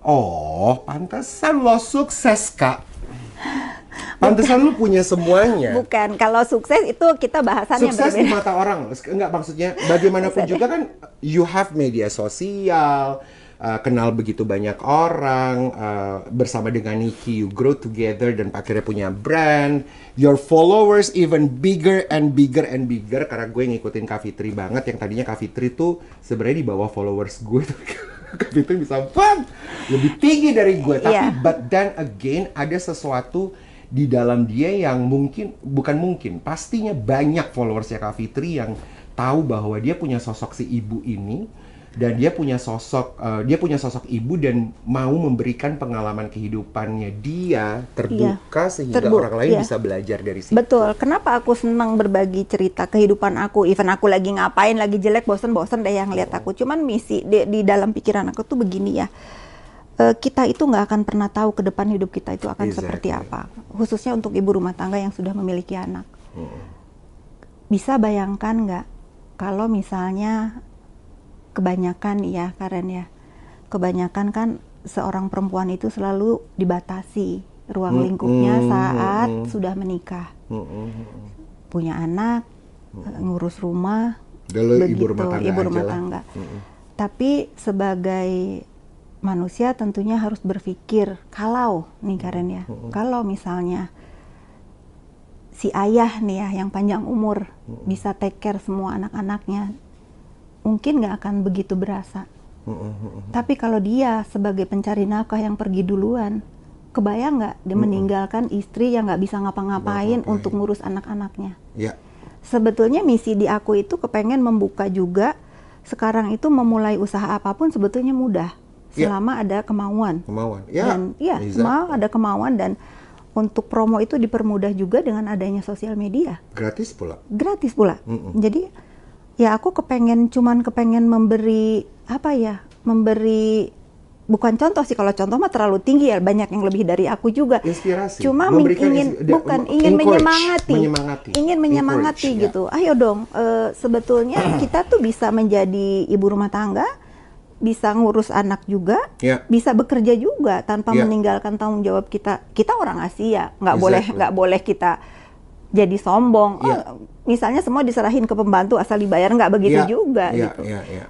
oh pantesan lo sukses, Kak. Pantesan lu punya semuanya. Bukan, kalau sukses itu kita bahasannya sukses berbeda. Di mata orang. Enggak, maksudnya bagaimanapun juga kan you have media sosial, kenal begitu banyak orang, bersama dengan Nikki you grow together dan akhirnya punya brand. Your followers even bigger and bigger and bigger, karena gue ngikutin Kak Fitri banget. Yang tadinya Kak Fitri tuh sebenarnya di bawah followers gue tuh. Kak Fitri bisa lebih tinggi dari gue, tapi but then again ada sesuatu di dalam dia yang pastinya banyak followersnya Kak Fitri yang tahu bahwa dia punya sosok si ibu ini, dan dia punya sosok ibu dan mau memberikan pengalaman kehidupannya dia terbuka sehingga orang lain bisa belajar dari situ. Betul. Kenapa aku senang berbagi cerita kehidupan aku, even aku lagi ngapain, lagi jelek, bosen deh yang lihat aku. Cuman misi di dalam pikiran aku tuh begini ya. kita itu nggak akan pernah tahu ke depan hidup kita itu akan seperti apa. Khususnya untuk ibu rumah tangga yang sudah memiliki anak. Bisa bayangkan nggak kalau misalnya kebanyakan ya Karen ya, kebanyakan kan seorang perempuan itu selalu dibatasi ruang lingkupnya saat sudah menikah, punya anak, ngurus rumah, begitu, ibu rumah tangga. Tapi sebagai manusia tentunya harus berpikir, kalau nih Karen ya, kalau misalnya si ayah nih ya yang panjang umur bisa take care semua anak-anaknya, mungkin nggak akan begitu berasa. Tapi kalau dia sebagai pencari nafkah yang pergi duluan, kebayang nggak dia meninggalkan istri yang nggak bisa ngapa-ngapain untuk ngurus anak-anaknya. Sebetulnya misi di aku itu kepengen membuka juga, sekarang itu memulai usaha apapun sebetulnya mudah. Selama ada kemauan. Dan mau ada kemauan, dan untuk promo itu dipermudah juga dengan adanya sosial media. Gratis pula. Jadi ya aku kepengen memberi memberi, bukan contoh sih, kalau contoh mah terlalu tinggi ya, banyak yang lebih dari aku juga. Inspirasi. Cuma ingin menyemangati gitu. Ayo dong, sebetulnya kita tuh bisa menjadi ibu rumah tangga, bisa ngurus anak juga, bisa bekerja juga tanpa meninggalkan tanggung jawab kita. Kita orang Asia, nggak boleh kita jadi sombong. Misalnya semua diserahin ke pembantu asal dibayar, nggak begitu juga gitu.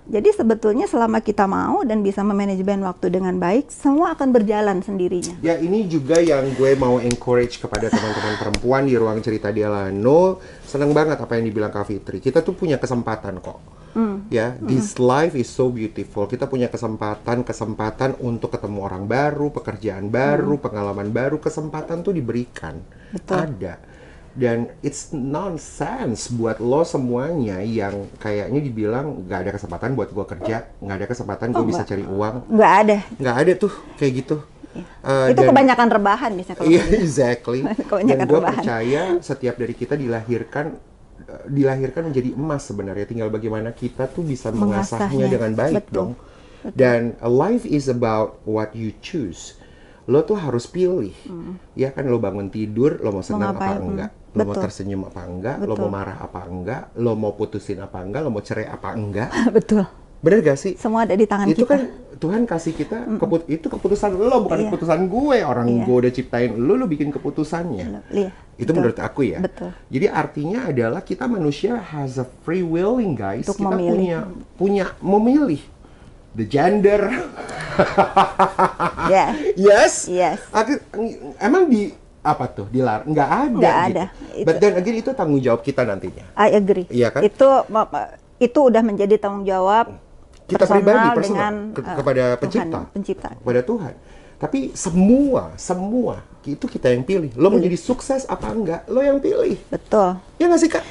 Jadi sebetulnya selama kita mau dan bisa memanajemen waktu dengan baik, semua akan berjalan sendirinya. Ya, ini juga yang gue mau encourage kepada teman-teman perempuan di ruang cerita Dialano. Seneng banget apa yang dibilang Kak Fitri. Kita tuh punya kesempatan kok. Ya, this life is so beautiful. Kita punya kesempatan untuk ketemu orang baru, pekerjaan baru, pengalaman baru. Kesempatan tuh diberikan. Ada. Dan it's nonsense buat lo semuanya yang kayaknya dibilang nggak ada kesempatan buat gue kerja, nggak ada kesempatan gue bisa cari uang. Nggak ada tuh kayak gitu. Itu kebanyakan rebahan bisa kalau exactly. Dan gue percaya setiap dari kita dilahirkan menjadi emas sebenarnya. Tinggal bagaimana kita tuh bisa mengasahnya dengan baik dong. Dan life is about what you choose. Lo tuh harus pilih. Ya kan, lo bangun tidur, lo mau senang apa enggak, lo mau tersenyum apa enggak, lo mau marah apa enggak, lo mau putusin apa enggak, lo mau cerai apa enggak. Bener gak sih? Semua ada di tangan itu kita. Kan Tuhan kasih kita itu keputusan lo, bukan keputusan gue. Orang gue udah ciptain lo bikin keputusannya. Itu menurut aku ya. Jadi artinya adalah kita manusia has a free willing, guys. Untuk kita memilih. punya memilih the gender. Yes. Emang di apa tuh dilarang? Nggak ada. Gitu. But then again, itu tanggung jawab kita nantinya. I agree. Iya kan? Itu udah menjadi tanggung jawab kita pribadi, dengan kepada pencipta, kepada Tuhan. Tapi semua itu kita yang pilih. Lo mau jadi sukses apa enggak, lo yang pilih. Betul. Ya nggak sih, Kak?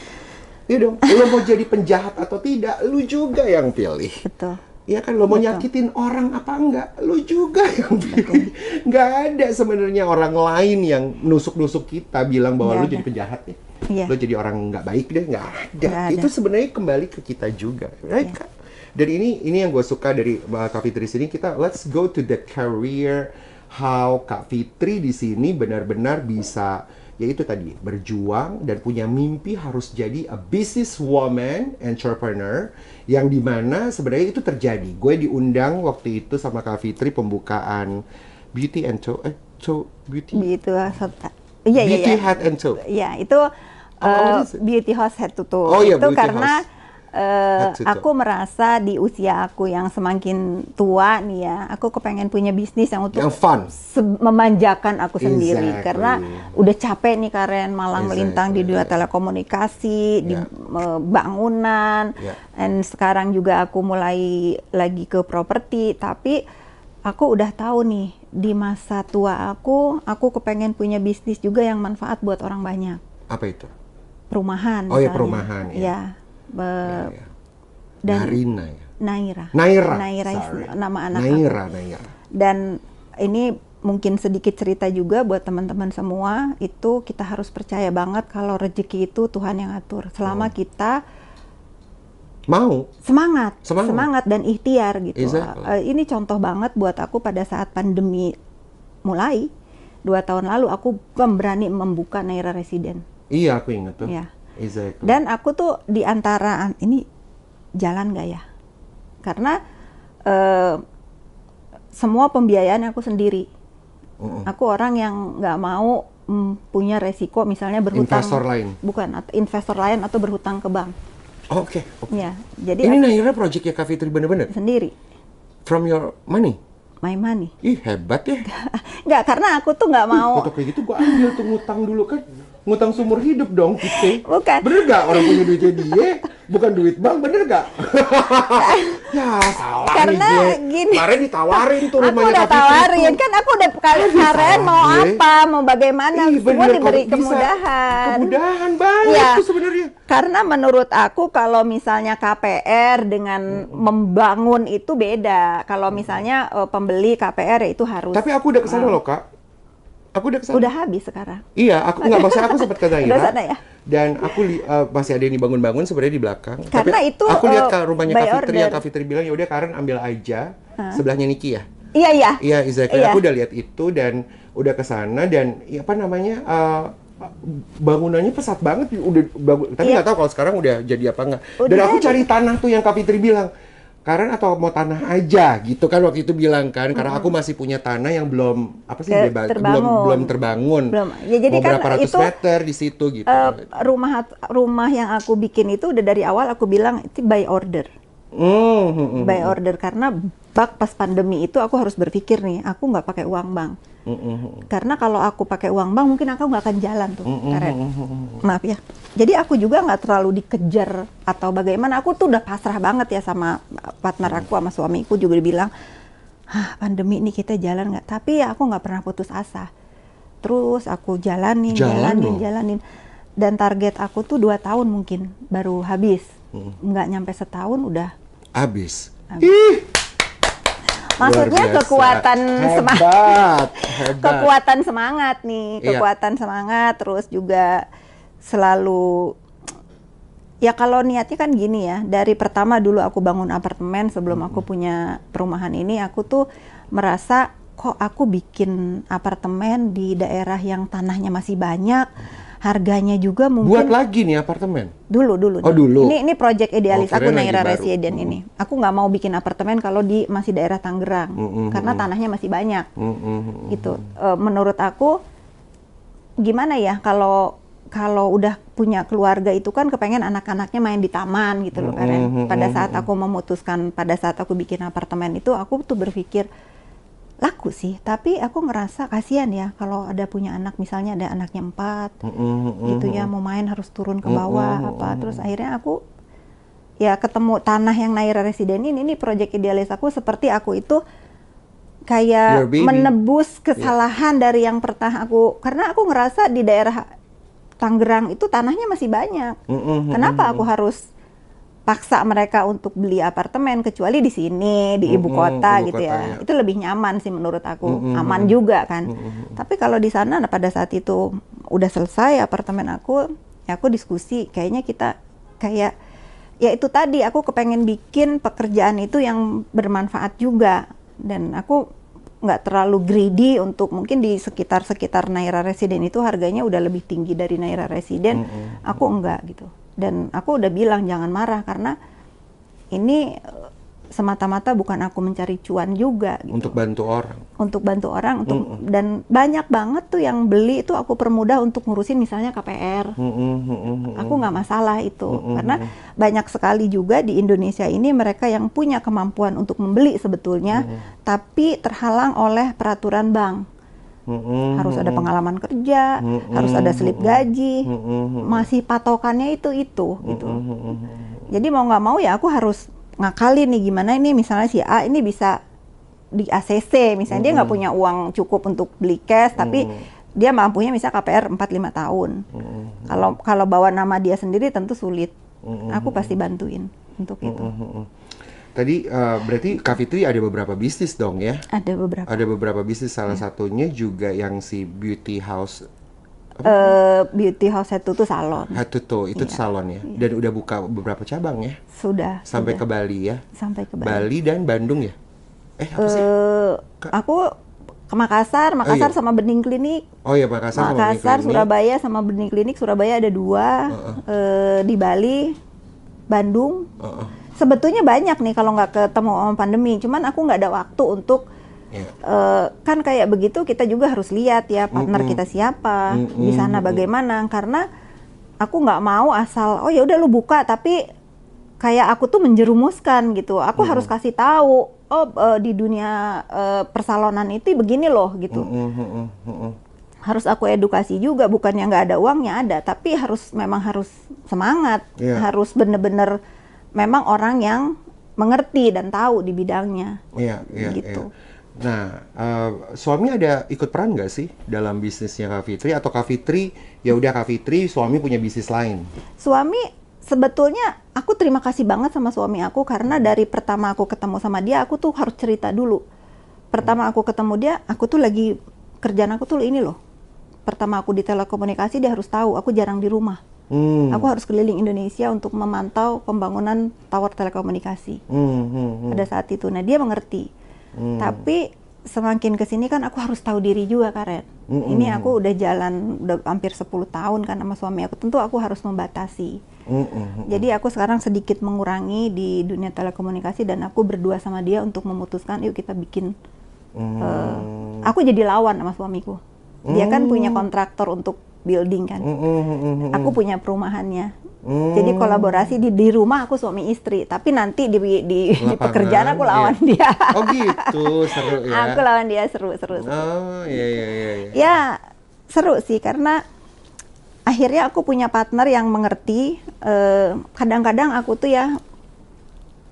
Iya dong. Lo mau jadi penjahat atau tidak, lo juga yang pilih. Betul. Ya kan, lo mau nyakitin orang apa enggak, lo juga yang pilih. Nggak ada sebenarnya orang lain yang nusuk-nusuk kita bilang bahwa lo jadi penjahat nih. Lo jadi orang nggak baik deh, nggak ada. Itu sebenarnya kembali ke kita juga, right, Kak? Dan ini yang gue suka dari Kak Fitri sini. Kita let's go to the career, how Kak Fitri di sini benar-benar bisa, yaitu tadi berjuang dan punya mimpi harus jadi a businesswoman, entrepreneur, yang dimana sebenarnya itu terjadi. Gue diundang waktu itu sama Kak Fitri pembukaan Beauty and Toe, Beauty Head and Toe. Iya, itu Beauty House Head to Toe. Itu karena aku merasa di usia aku yang semakin tua nih ya, aku kepengen punya bisnis yang untuk fun, memanjakan aku sendiri. Karena udah capek nih Karen, malang melintang di dunia telekomunikasi, di bangunan, dan sekarang juga aku mulai lagi ke properti. Tapi aku udah tahu nih, di masa tua aku kepengen punya bisnis juga yang manfaat buat orang banyak. Apa itu? Perumahan. Perumahan ya. Dan Naira nama anak Naira. Dan ini mungkin sedikit cerita juga buat teman-teman semua, itu kita harus percaya banget kalau rezeki itu Tuhan yang atur. Selama kita Mau. Semangat dan ikhtiar gitu. Exactly. Ini contoh banget buat aku pada saat pandemi mulai 2 tahun lalu aku berani membuka Naira Resident. Iya, aku ingat tuh. Ya. Exactly. Dan aku tuh di antara ini jalan nggak ya? Karena semua pembiayaan aku sendiri. Aku orang yang nggak mau punya resiko misalnya berhutang. Investor lain? Bukan, investor lain atau berhutang ke bank. Oh, Oke. Ya, jadi ini Naira projectnya Kak Fitri bener-bener? Sendiri. From your money? My money. Ih, hebat ya. Nggak, karena aku tuh nggak mau. Foto kayak gitu gua ambil tuh ngutang dulu kan. Ngutang seumur hidup dong kita. Bukan. Bener gak orang punya duitnya dia? Bukan duit bank, bener gak? Ya salah karena nih gue. Gini. Kemarin ditawarin tuh aku rumahnya udah Kak Fitri tawarin, tuh. kan aku udah kalian mau gue. apa, mau bagaimana, semua bener, diberi kalau bisa. kemudahan. Kemudahan banget Ya, tuh sebenarnya. karena menurut aku kalau misalnya KPR dengan membangun itu beda. Kalau misalnya pembeli KPR itu harus. Tapi aku udah kesana loh Kak. Aku udah kesana. Udah habis sekarang. Iya, aku nggak maksudnya aku sempat ke Naira. Udah sana ya? Dan aku masih ada yang dibangun-bangun sebenarnya di belakang. Karena tapi itu aku lihat rumahnya by Kak Fitri, yang order. Kak Fitri bilang ya udah Karen ambil aja sebelahnya Niki ya. Iya. Iya, exactly. Iya. Aku udah lihat itu dan udah kesana dan ya, apa namanya bangunannya pesat banget, udah bagus. Tapi nggak tahu kalau sekarang udah jadi apa enggak. Dan aku cari tanah tuh yang Kak Fitri bilang. Karen atau mau tanah aja gitu kan waktu itu bilang kan, karena aku masih punya tanah yang belum apa sih belum terbangun. Ya, jadi mau kan berapa ratus itu, meter di situ gitu. Rumah yang aku bikin itu udah dari awal aku bilang itu by order. By order karena pas pandemi itu aku harus berpikir nih, aku nggak pakai uang bank. Karena kalau aku pakai uang bank mungkin aku nggak akan jalan tuh, Karen. Maaf ya. Jadi aku juga nggak terlalu dikejar atau bagaimana. Aku tuh udah pasrah banget ya sama partner aku, sama suamiku juga bilang, pandemi ini kita jalan nggak? Tapi ya aku nggak pernah putus asa. Terus aku jalanin. Dan target aku tuh 2 tahun mungkin baru habis. Nggak nyampe setahun udah habis. Ih! Maksudnya kekuatan semangat, kekuatan semangat nih, kekuatan semangat, terus juga selalu ya kalau niatnya kan gini ya, dari pertama dulu aku bangun apartemen sebelum aku punya perumahan ini, aku tuh merasa kok aku bikin apartemen di daerah yang tanahnya masih banyak, harganya juga mungkin. Buat lagi nih apartemen? Dulu. Oh dulu. Ini project idealis aku Naira Resident ini. Aku nggak mau bikin apartemen kalau di masih daerah Tangerang, karena tanahnya masih banyak. Gitu. Menurut aku gimana ya kalau udah punya keluarga itu kan kepengen anak-anaknya main di taman gitu loh Karen. Pada saat aku memutuskan, pada saat aku bikin apartemen itu aku tuh berpikir laku sih, tapi aku ngerasa kasihan ya kalau ada punya anak, misalnya ada anaknya 4 gitu ya, mau main harus turun ke bawah terus akhirnya aku ya ketemu tanah yang Naira Resident ini project idealis aku, seperti aku itu kayak menebus kesalahan dari yang pernah karena aku ngerasa di daerah Tangerang itu tanahnya masih banyak. Kenapa aku harus paksa mereka untuk beli apartemen, kecuali di sini di ibu kota gitu ya. Itu lebih nyaman sih menurut aku, aman juga kan. Tapi kalau di sana pada saat itu udah selesai apartemen aku, ya aku diskusi kayaknya kita kayak ya itu tadi, aku kepengen bikin pekerjaan itu yang bermanfaat juga, dan aku nggak terlalu greedy untuk mungkin di sekitar Naira Resident itu harganya udah lebih tinggi dari Naira Resident. Aku enggak gitu. Dan aku udah bilang jangan marah, karena ini semata-mata bukan aku mencari cuan juga gitu. Untuk bantu orang. Dan banyak banget tuh yang beli itu aku permudah untuk ngurusin misalnya KPR. Aku nggak masalah itu, karena banyak sekali juga di Indonesia ini mereka yang punya kemampuan untuk membeli sebetulnya, tapi terhalang oleh peraturan bank. Harus ada pengalaman kerja, harus ada slip gaji, masih patokannya itu gitu. Jadi mau nggak mau ya aku harus ngakalin nih, gimana ini misalnya si A ini bisa di ACC, misalnya dia nggak punya uang cukup untuk beli cash, tapi dia mampunya misalnya KPR 4-5 tahun. Kalau bawa nama dia sendiri tentu sulit. Aku pasti bantuin untuk itu. Tadi berarti Kak Fitri ada beberapa bisnis dong ya? Ada beberapa. Ada beberapa bisnis, salah satunya juga yang si beauty house Beauty House Head to Toe salon. Head to Toe itu salon ya. Dan udah buka beberapa cabang ya. Sampai ke Bali ya. Sampai ke Bali. Bali dan Bandung ya. Apa sih? Aku ke Makassar sama Bening Klinik. Oh iya, Makassar sama Bening Klinik. Surabaya sama Bening Klinik. Surabaya ada 2. Di Bali, Bandung. Sebetulnya banyak nih kalau nggak ketemu sama pandemi. Cuman aku nggak ada waktu untuk kan kayak begitu kita juga harus lihat ya partner kita siapa di sana bagaimana, karena aku nggak mau asal oh ya udah lu buka tapi kayak aku tuh menjerumuskan gitu. Aku harus kasih tahu di dunia persalonan itu begini loh gitu. Harus aku edukasi juga, bukannya nggak ada uangnya, ada, tapi memang harus semangat, harus bener-bener memang orang yang mengerti dan tahu di bidangnya. Gitu. Nah, suami ada ikut peran nggak sih dalam bisnisnya Kak Fitri, atau Kak Fitri ya udah Kak Fitri, suami punya bisnis lain? Suami sebetulnya aku terima kasih banget sama suami aku, karena dari pertama aku ketemu sama dia aku tuh harus cerita dulu. Pertama aku ketemu dia, aku tuh lagi kerjaan aku tuh ini loh. Pertama aku di telekomunikasi, dia harus tahu aku jarang di rumah. Aku harus keliling Indonesia untuk memantau pembangunan tower telekomunikasi. Pada saat itu, nah dia mengerti. Tapi semakin kesini kan aku harus tahu diri juga, Karen. Ini aku udah hampir 10 tahun kan sama suami aku. Tentu aku harus membatasi. Jadi aku sekarang sedikit mengurangi di dunia telekomunikasi, dan aku berdua sama dia untuk memutuskan yuk kita bikin. Aku jadi lawan sama suamiku. Dia kan punya kontraktor untuk building kan. Aku punya perumahannya. Jadi kolaborasi di rumah aku suami istri, tapi nanti di pekerjaan aku lawan dia. Oh gitu, seru ya. Aku lawan dia, seru. Oh iya. Ya seru sih, karena akhirnya aku punya partner yang mengerti. Kadang-kadang aku tuh ya,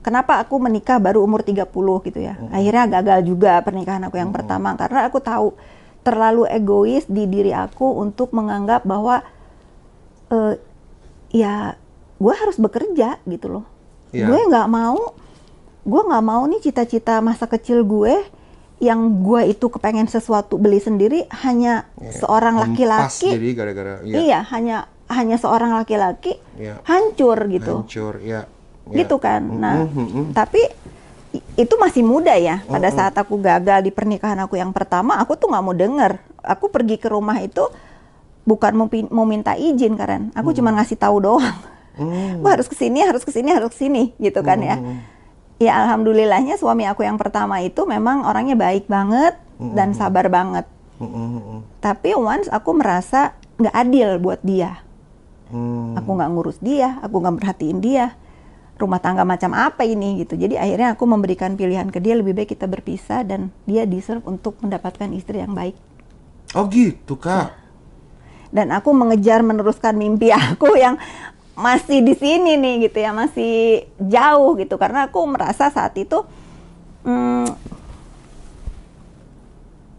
kenapa aku menikah baru umur 30 gitu ya. Akhirnya gagal juga pernikahan aku yang pertama, karena aku tahu terlalu egois di diri aku untuk menganggap bahwa ya gue harus bekerja gitu loh. Gue nggak mau nih cita-cita masa kecil gue yang gue itu kepengen sesuatu beli sendiri hanya seorang laki-laki. Jadi gara-gara hanya seorang laki-laki hancur gitu. Gitu kan. Nah, tapi itu masih muda ya. Pada saat aku gagal di pernikahan aku yang pertama, aku tuh nggak mau denger. Aku pergi ke rumah itu bukan mau minta izin, Karen. Aku cuma ngasih tahu doang. Gua harus kesini gitu kan ya. Ya alhamdulillahnya suami aku yang pertama itu memang orangnya baik banget dan sabar banget. Tapi once aku merasa nggak adil buat dia. Aku nggak ngurus dia, aku nggak perhatiin dia. Rumah tangga macam apa ini gitu. Jadi akhirnya aku memberikan pilihan ke dia, lebih baik kita berpisah dan dia deserve untuk mendapatkan istri yang baik. Oh gitu, Kak. Dan aku mengejar meneruskan mimpi aku yang masih di sini nih gitu ya, masih jauh gitu, karena aku merasa saat itu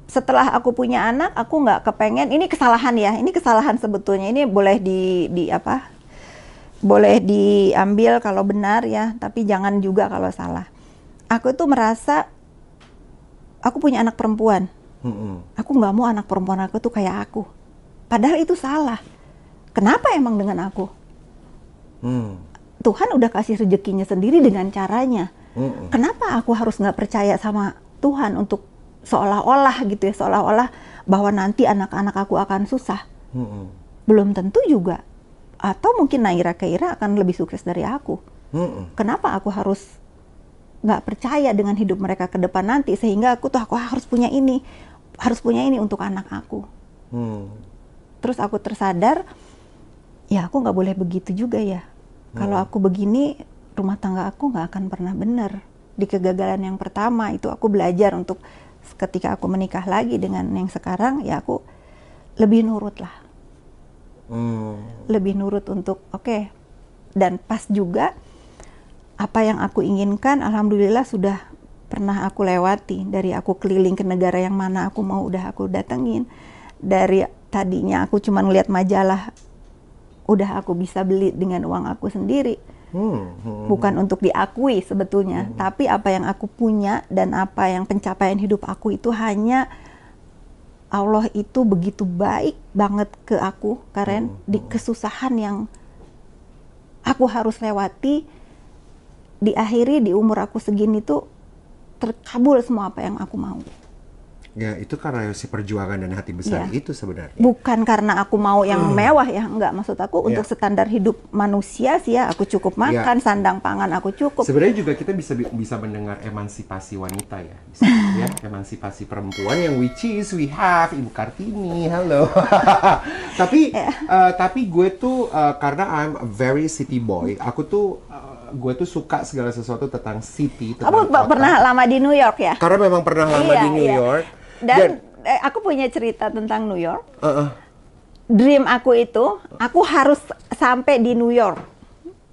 setelah aku punya anak, aku nggak kepengen, ini kesalahan sebetulnya, ini boleh boleh diambil kalau benar ya, tapi jangan juga kalau salah. Aku tuh merasa aku punya anak perempuan. Aku nggak mau anak perempuan aku tuh kayak aku. Padahal itu salah. Kenapa emang dengan aku? Tuhan udah kasih rezekinya sendiri dengan caranya. Kenapa aku harus nggak percaya sama Tuhan untuk seolah-olah gitu ya, seolah-olah bahwa nanti anak-anak aku akan susah? Belum tentu juga. Atau mungkin Naira Keira akan lebih sukses dari aku. Kenapa aku harus nggak percaya dengan hidup mereka ke depan nanti, sehingga aku harus punya ini untuk anak aku. Terus aku tersadar, ya aku nggak boleh begitu juga ya. Kalau aku begini, rumah tangga aku nggak akan pernah benar. Di kegagalan yang pertama itu aku belajar untuk ketika aku menikah lagi dengan yang sekarang, ya aku lebih nurut lah. Lebih nurut untuk oke. Dan pas juga apa yang aku inginkan, alhamdulillah sudah pernah aku lewati. Dari aku keliling ke negara yang mana aku mau, udah aku datengin. Dari tadinya aku cuma ngeliat majalah, udah aku bisa beli dengan uang aku sendiri. Bukan untuk diakui sebetulnya, tapi apa yang aku punya dan apa yang pencapaian hidup aku itu hanya Allah itu begitu baik banget ke aku, Karen, di kesusahan yang aku harus lewati, diakhiri di umur aku segini tuh terkabul semua apa yang aku mau. Ya, itu karena si perjuangan dan hati besar itu sebenarnya. Bukan karena aku mau yang mewah ya, enggak. Maksud aku untuk standar hidup manusia sih ya, aku cukup makan, sandang pangan aku cukup. Sebenarnya juga kita bisa mendengar emansipasi wanita ya, bisa ya, emansipasi perempuan yang which is we have Ibu Kartini, halo. Tapi gue tuh karena I'm a very city boy, gue tuh suka segala sesuatu tentang city. Kamu pernah lama di New York ya? Karena memang pernah lama di New York. Dan aku punya cerita tentang New York. Dream aku itu, aku harus sampai di New York.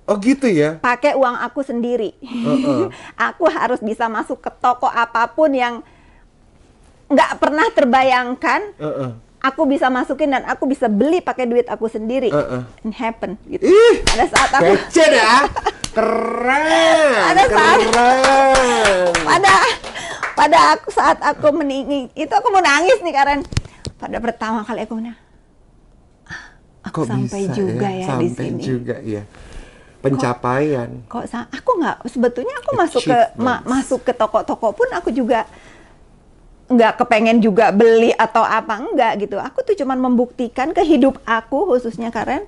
Oh gitu ya? Pakai uang aku sendiri. Aku harus bisa masuk ke toko apapun yang nggak pernah terbayangkan. Aku bisa masukin dan aku bisa beli pakai duit aku sendiri. It happen gitu. Ada saat aku kece ya. Keren. Pada saat aku meninggi, itu aku mau nangis nih Karen. Pada pertama kali aku aku sampai juga ya di sini. Sampai juga ya. Pencapaian. Aku nggak, sebetulnya aku masuk ke toko-toko pun aku juga nggak kepengen juga beli atau apa, enggak gitu. Aku tuh cuman membuktikan ke hidup aku, khususnya Karen,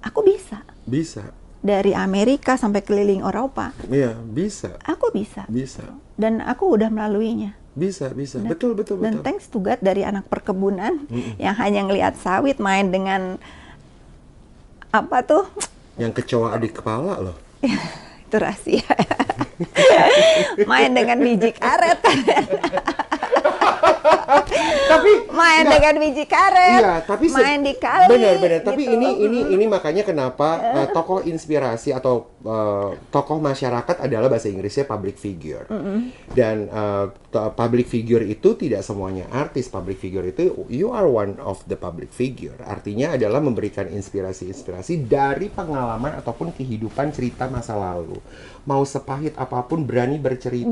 aku bisa. Bisa. Dari Amerika sampai keliling Eropa. Iya, bisa. Aku bisa. Bisa. Dan aku udah melaluinya. Bisa. Betul. Dan thanks to God, dari anak perkebunan yang hanya ngelihat sawit, main dengan apa tuh? Yang kecoa di kepala loh. Itu rahasia. Main dengan biji karet. Dengan biji karet. Iya, tapi main di kali. Benar. Tapi gitu. ini makanya kenapa tokoh inspirasi atau tokoh masyarakat adalah bahasa Inggrisnya public figure. Dan public figure itu tidak semuanya artis. Public figure itu you are one of the public figure. Artinya adalah memberikan inspirasi dari pengalaman ataupun kehidupan cerita masa lalu. Mau sepahit apapun berani bercerita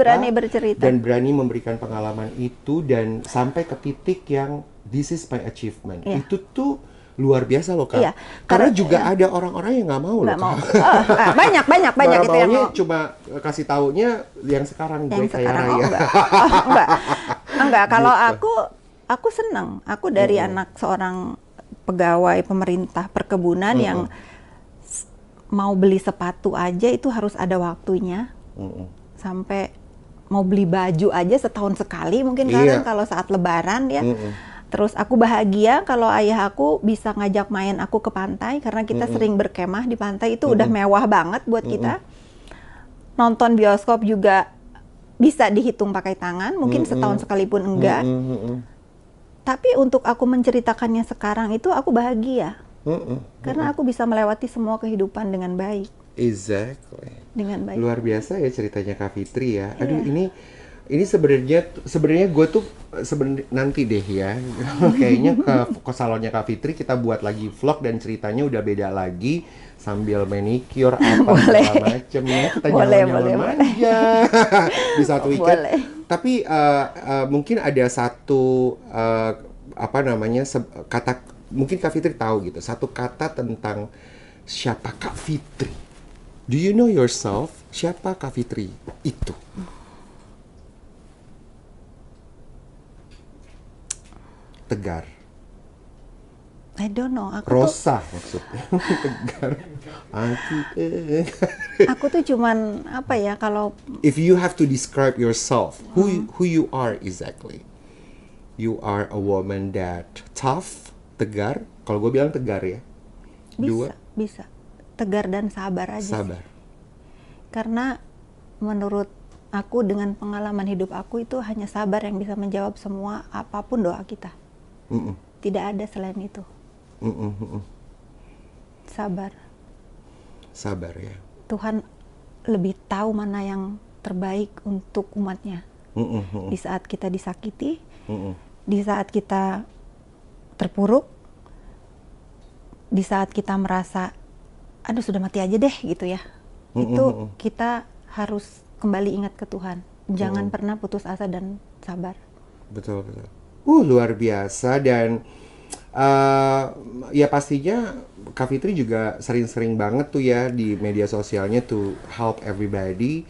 dan berani memberikan pengalaman itu dan sampai ke titik yang this is my achievement. Itu tuh luar biasa loh Kak. Karena juga ada orang-orang yang nggak mau loh Kak. Banyak itu yang mau. Cuma kasih taunya yang sekarang gue kaya raya. Enggak. Kalau aku senang. Aku dari anak seorang pegawai pemerintah perkebunan yang mau beli sepatu aja itu harus ada waktunya. Sampai mau beli baju aja setahun sekali mungkin kan kalau saat lebaran ya. Terus aku bahagia kalau ayah aku bisa ngajak main aku ke pantai karena kita sering berkemah di pantai, itu udah mewah banget buat kita. Nonton bioskop juga bisa dihitung pakai tangan, mungkin setahun sekalipun enggak. Tapi untuk aku menceritakannya sekarang itu aku bahagia. Karena aku bisa melewati semua kehidupan dengan baik. Exactly. Dengan baik. Luar biasa ya ceritanya Kak Fitri ya. Aduh ini sebenarnya gue tuh nanti deh ya. Kayaknya ke salonnya Kak Fitri kita buat lagi vlog dan ceritanya udah beda lagi sambil manicure apa segala macem ya. Kita nyaman aja di satu weekend. Tapi mungkin ada satu kata, mungkin Kak Fitri tahu gitu, satu kata tentang siapa Kak Fitri. Do you know yourself? Siapa Kak Fitri itu? Tegar. I don't know. Rosa maksudnya. Tegar. Aku tuh cuman apa ya, kalau if you have to describe yourself, who you are exactly? You are a woman that tough, tegar. Kalau gue bilang tegar ya. Bisa. Tegar dan sabar aja. Sabar. Karena menurut aku dengan pengalaman hidup aku itu hanya sabar yang bisa menjawab semua apapun doa kita. Tidak ada selain itu. Sabar ya. Tuhan lebih tahu mana yang terbaik untuk umatnya. Di saat kita disakiti, di saat kita terpuruk, di saat kita merasa aduh sudah mati aja deh gitu ya. Itu kita harus kembali ingat ke Tuhan. Jangan pernah putus asa dan sabar. Betul. Luar biasa. Dan ya pastinya Kak Fitri juga sering-sering banget tuh ya di media sosialnya to help everybody.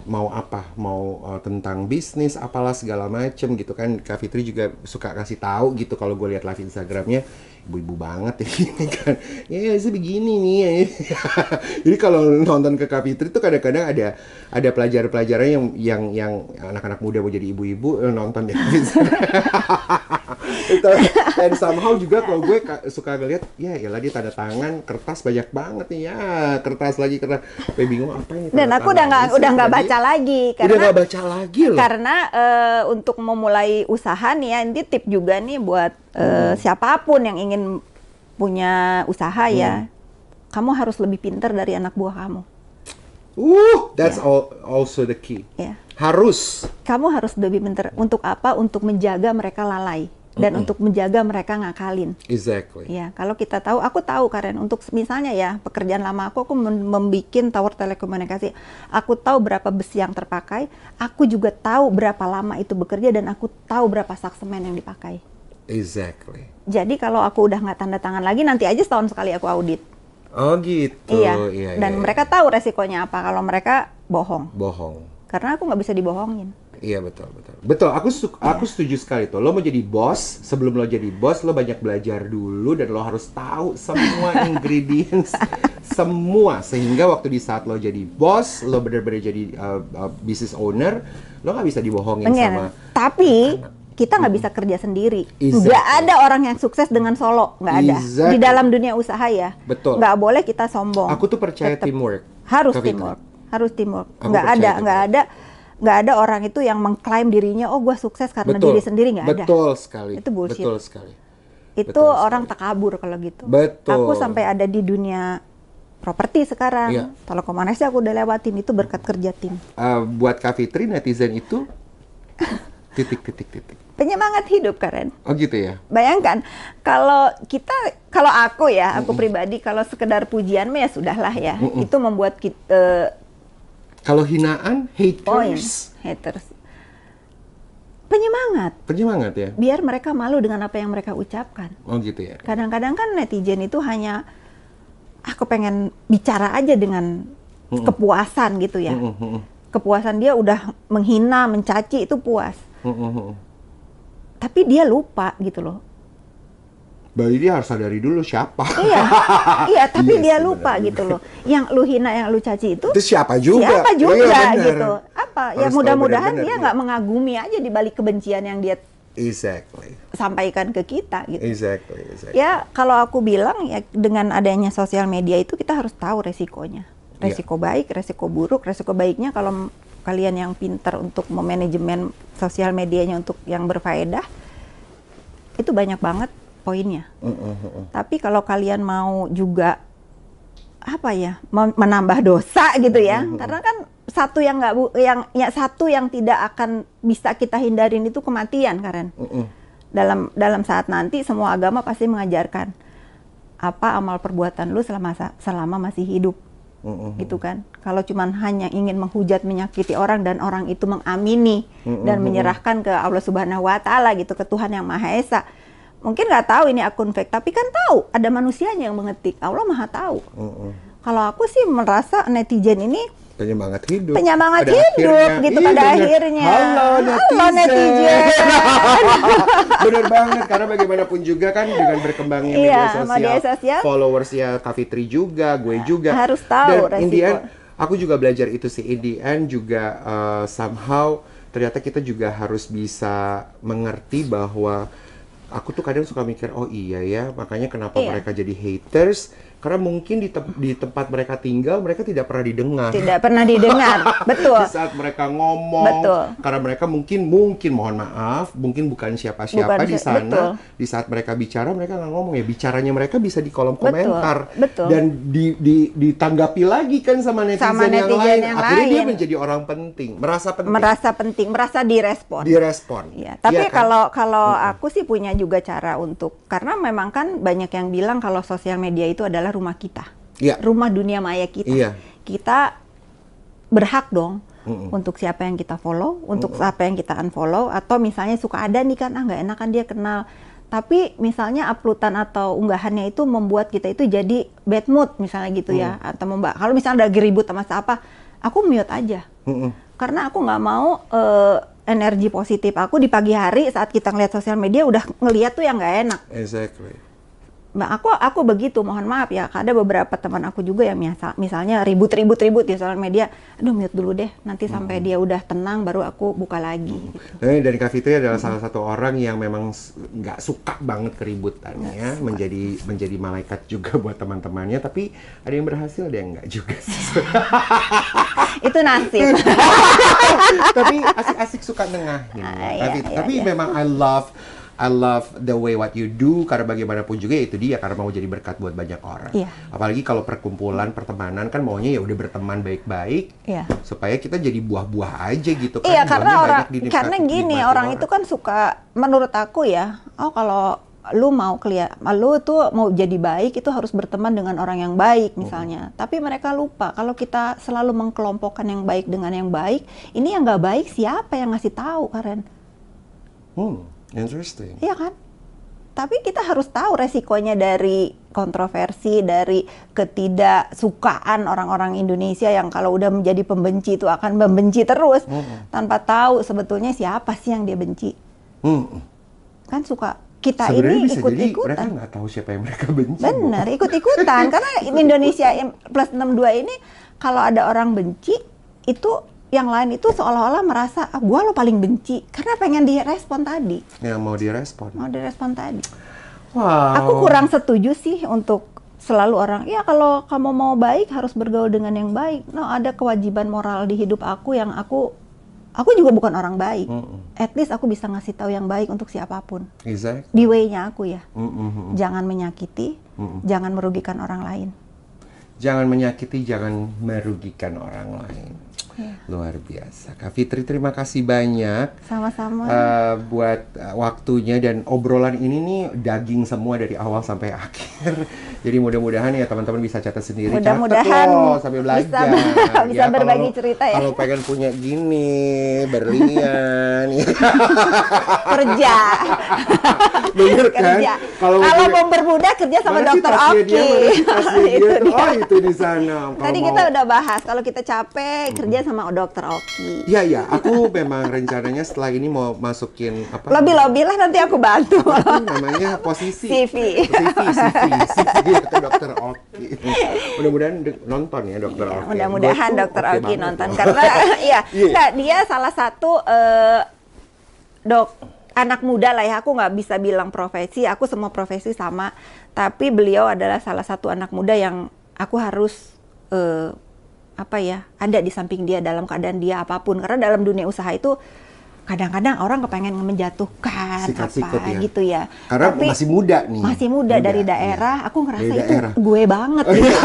Mau apa, mau tentang bisnis apalah segala macem gitu kan. Kak Fitri juga suka kasih tahu gitu kalau gue lihat live Instagramnya, ibu-ibu banget ya ini kan. Ya sih begini nih ya. Jadi kalau nonton ke Kak Fitri tuh kadang-kadang ada pelajar-pelajaran yang anak-anak muda mau jadi ibu-ibu nonton deh. Dan somehow juga kalau gue suka ngeliat, ya elah dia tanda tangan kertas banyak banget nih ya, kertas lagi kertas. Gue bingung apa ini. Dan aku udah nggak baca lagi karena udah nggak baca lagi loh. Karena untuk memulai usaha nih ya, ini tip juga nih buat siapapun yang ingin punya usaha ya, kamu harus lebih pintar dari anak buah kamu. That's also the key. Harus. Kamu harus lebih pintar. Untuk apa? Untuk menjaga mereka lalai dan untuk menjaga mereka ngakalin. Exactly. Ya, kalau kita tahu, aku tahu Karen, untuk misalnya ya pekerjaan lama aku membikin tower telekomunikasi. Aku tahu berapa besi yang terpakai. Aku juga tahu berapa lama itu bekerja dan aku tahu berapa saksemen yang dipakai. Exactly. Jadi kalau aku udah nggak tanda tangan lagi, nanti aja setahun sekali aku audit. Oh gitu. Iya. Dan mereka tahu resikonya apa kalau mereka bohong. Karena aku nggak bisa dibohongin. Iya betul. Aku setuju sekali tuh. Lo mau jadi bos, sebelum lo jadi bos, lo banyak belajar dulu dan lo harus tahu semua ingredients, semua, sehingga waktu di saat lo jadi bos, lo benar-benar jadi business owner, lo nggak bisa dibohongin sama. Tapi kita nggak bisa kerja sendiri. Nggak ada orang yang sukses dengan solo, nggak ada. Di dalam dunia usaha ya. Betul. Nggak boleh kita sombong. Aku tuh percaya teamwork. Harus teamwork. Nggak ada orang itu yang mengklaim dirinya, oh gue sukses karena diri sendiri, nggak ada. Betul sekali. Itu bullshit. Betul sekali. Itu orang takabur kalau gitu. Betul. Aku sampai ada di dunia properti sekarang. Telekomunikasi aku udah lewatin, itu berkat kerja tim. Buat Kak Fitri, netizen itu titik. Penyemangat hidup, Karen. Oh gitu ya. Bayangkan kalau aku ya, aku pribadi, kalau sekedar pujian ya sudahlah ya. Itu membuat kita kalau hinaan, haters. Penyemangat ya. Biar mereka malu dengan apa yang mereka ucapkan. Oh gitu ya. Kadang-kadang kan netizen itu hanya aku pengen bicara aja dengan kepuasan gitu ya. Kepuasan dia udah menghina, mencaci, itu puas. Tapi dia lupa gitu loh. Berarti dia harus sadari dulu siapa. Iya, tapi dia lupa gitu loh. Yang lu hina, yang lu caci itu siapa juga gitu. Apa? Ya mudah-mudahan dia nggak mengagumi aja di balik kebencian yang dia sampaikan ke kita gitu. Exactly. Ya kalau aku bilang ya, dengan adanya sosial media itu kita harus tahu resikonya. Resiko baik, resiko buruk. Resiko baiknya kalau kalian yang pintar untuk memanajemen sosial medianya untuk yang berfaedah, itu banyak banget poinnya. Tapi kalau kalian mau juga menambah dosa gitu ya, karena kan satu yang tidak akan bisa kita hindarin itu kematian, Karen. Dalam saat nanti semua agama pasti mengajarkan apa amal perbuatan lu selama masih hidup. Gitu kan. Kalau cuman hanya ingin menghujat, menyakiti orang dan orang itu mengamini dan menyerahkan ke Allah Subhanahu wa taala gitu, ke Tuhan yang Maha Esa. Mungkin nggak tahu ini akun fake, tapi kan tahu ada manusianya yang mengetik. Allah Maha tahu. Kalau aku sih merasa netizen ini penyemangat hidup gitu pada akhirnya. Halo netizen. Bener banget, karena bagaimanapun juga kan dengan berkembangnya media sosial, followersnya Kak Fitri juga, gue juga harus tahu dan in the end, aku juga belajar itu sih. In the end juga somehow ternyata kita juga harus bisa mengerti bahwa aku tuh kadang suka mikir, oh iya ya, makanya kenapa mereka jadi haters, karena mungkin di tempat mereka tinggal, mereka tidak pernah didengar. Betul. Di saat mereka ngomong, karena mereka mungkin mohon maaf, mungkin bukan siapa-siapa di sana. Di saat mereka bicara, mereka nggak ngomong ya, bicaranya mereka bisa di kolom komentar. Dan ditanggapi lagi kan sama netizen yang lain. Akhirnya dia menjadi orang penting, merasa direspon. Ya, tapi ya kan? kalau aku sih punya juga cara untuk, karena memang kan banyak yang bilang kalau sosial media itu adalah rumah kita, rumah dunia maya kita. Kita berhak dong untuk siapa yang kita follow, untuk siapa yang kita unfollow, atau misalnya suka ada nih kan, nggak enak kan dia kenal. Tapi misalnya uploadan atau unggahannya itu membuat kita itu jadi bad mood misalnya gitu ya, atau kalau misalnya lagi ribut sama siapa, aku mute aja. Karena aku nggak mau energi positif aku di pagi hari saat kita ngeliat sosial media udah ngeliat tuh yang nggak enak. Exactly. Nah, aku begitu, mohon maaf ya, ada beberapa teman aku juga yang misalnya ribut di sosial media, aduh mute dulu deh, nanti sampai dia udah tenang baru aku buka lagi. Gitu. Nah, dan Kak Fitri adalah salah satu orang yang memang nggak suka banget keributannya, menjadi malaikat juga buat teman-temannya, tapi ada yang berhasil, ada yang nggak juga sih. Itu nasib. Tapi asik-asik suka nengahin. Tapi memang I love the way what you do, karena bagaimanapun juga itu dia, karena mau jadi berkat buat banyak orang. Apalagi kalau perkumpulan, pertemanan kan maunya ya udah berteman baik-baik, supaya kita jadi buah-buah aja gitu kan. Iya, karena gini, orang itu kan suka, menurut aku ya, kalau lu lu tuh mau jadi baik itu harus berteman dengan orang yang baik misalnya. Tapi mereka lupa kalau kita selalu mengkelompokkan yang baik dengan yang baik, ini yang nggak baik siapa yang ngasih tahu, Karen? Interesting. Iya kan? Tapi kita harus tahu resikonya dari kontroversi, dari ketidaksukaan orang-orang Indonesia yang kalau udah menjadi pembenci itu akan membenci terus tanpa tahu sebetulnya siapa sih yang dia benci. Kan suka kita sebenarnya ini bisa ikut-ikutan. Jadi mereka nggak tahu siapa yang mereka benci. Benar, ikut-ikutan. Karena Indonesia plus 62 ini kalau ada orang benci itu yang lain itu seolah-olah merasa gua lo paling benci karena pengen direspon tadi. Yang mau direspon. Mau direspon tadi. Wow. Aku kurang setuju sih untuk selalu orang, ya kalau kamu mau baik harus bergaul dengan yang baik. No, ada kewajiban moral di hidup aku yang aku juga bukan orang baik. At least aku bisa ngasih tahu yang baik untuk siapapun. Exactly. Di way-nya aku ya. Jangan menyakiti, jangan merugikan orang lain. Jangan menyakiti, jangan merugikan orang lain. Luar biasa. Kak Fitri, terima kasih banyak. Sama-sama. Buat waktunya dan obrolan ini nih daging semua dari awal sampai akhir. Jadi mudah-mudahan ya teman-teman bisa catat sendiri. Mudah-mudahan sambil belajar. Bisa berbagi cerita ya. Kalau pengen punya gini, berlian. Kerja. Bener kan? Kerja. Kalau mempermudah kerja sama Dokter Oki. Itu di sana. Tadi kita udah bahas kalau kita capek kerja sama Dokter Oki. Iya, aku memang rencananya setelah ini mau masukin apa? Lobby lah nanti aku bantu. Namanya posisi. CV ke Dokter Oki. Mudah-mudahan nonton ya Dokter Oki. Mudah-mudahan Dokter Oki nonton karena nah, dia salah satu anak muda lah ya. Aku nggak bisa bilang profesi, aku semua profesi sama. Tapi beliau adalah salah satu anak muda yang aku harus ada di samping dia dalam keadaan dia apapun. Karena dalam dunia usaha itu kadang-kadang orang kepengen menjatuhkan sikut ya. Gitu ya. Karena tapi masih muda nih. Masih muda dari daerah, aku ngerasa itu gue banget. Gitu.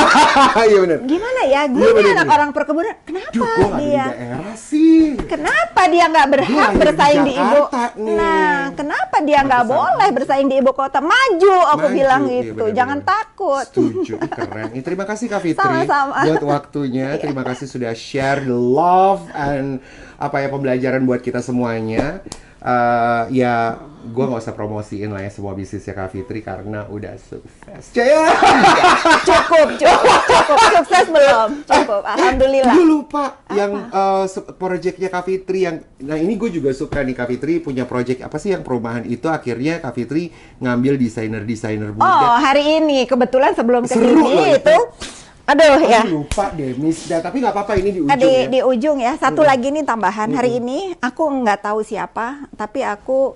Iya benar. Gimana ya? Gue ini anak orang perkebunan. Kenapa dia? Di daerah sih. Kenapa dia nggak berhak bersaing di ibu? Nah, kenapa dia nggak boleh bersaing di ibu kota? Maju, aku bilang gitu. Jangan takut. Setuju, keren. Terima kasih Kak Fitri Sama-sama. buat waktunya. Terima kasih sudah share the love and pembelajaran buat kita semuanya. Ya, gue nggak usah promosiin lah ya semua bisnisnya Kak Fitri karena udah sukses. Cukup. Sukses belum? Cukup. Alhamdulillah. Gue lupa yang proyeknya Kak Fitri yang, nah ini gue juga suka nih Kak Fitri punya proyek apa sih yang perumahan itu akhirnya Kak Fitri ngambil desainer muda. Oh, hari ini kebetulan sebelum kesini itu. Aduh ya. Lupa deh, Miss. Tapi nggak apa-apa ini di ujung Di ujung ya. Satu lagi nih tambahan. Hari ini aku nggak tahu siapa, tapi aku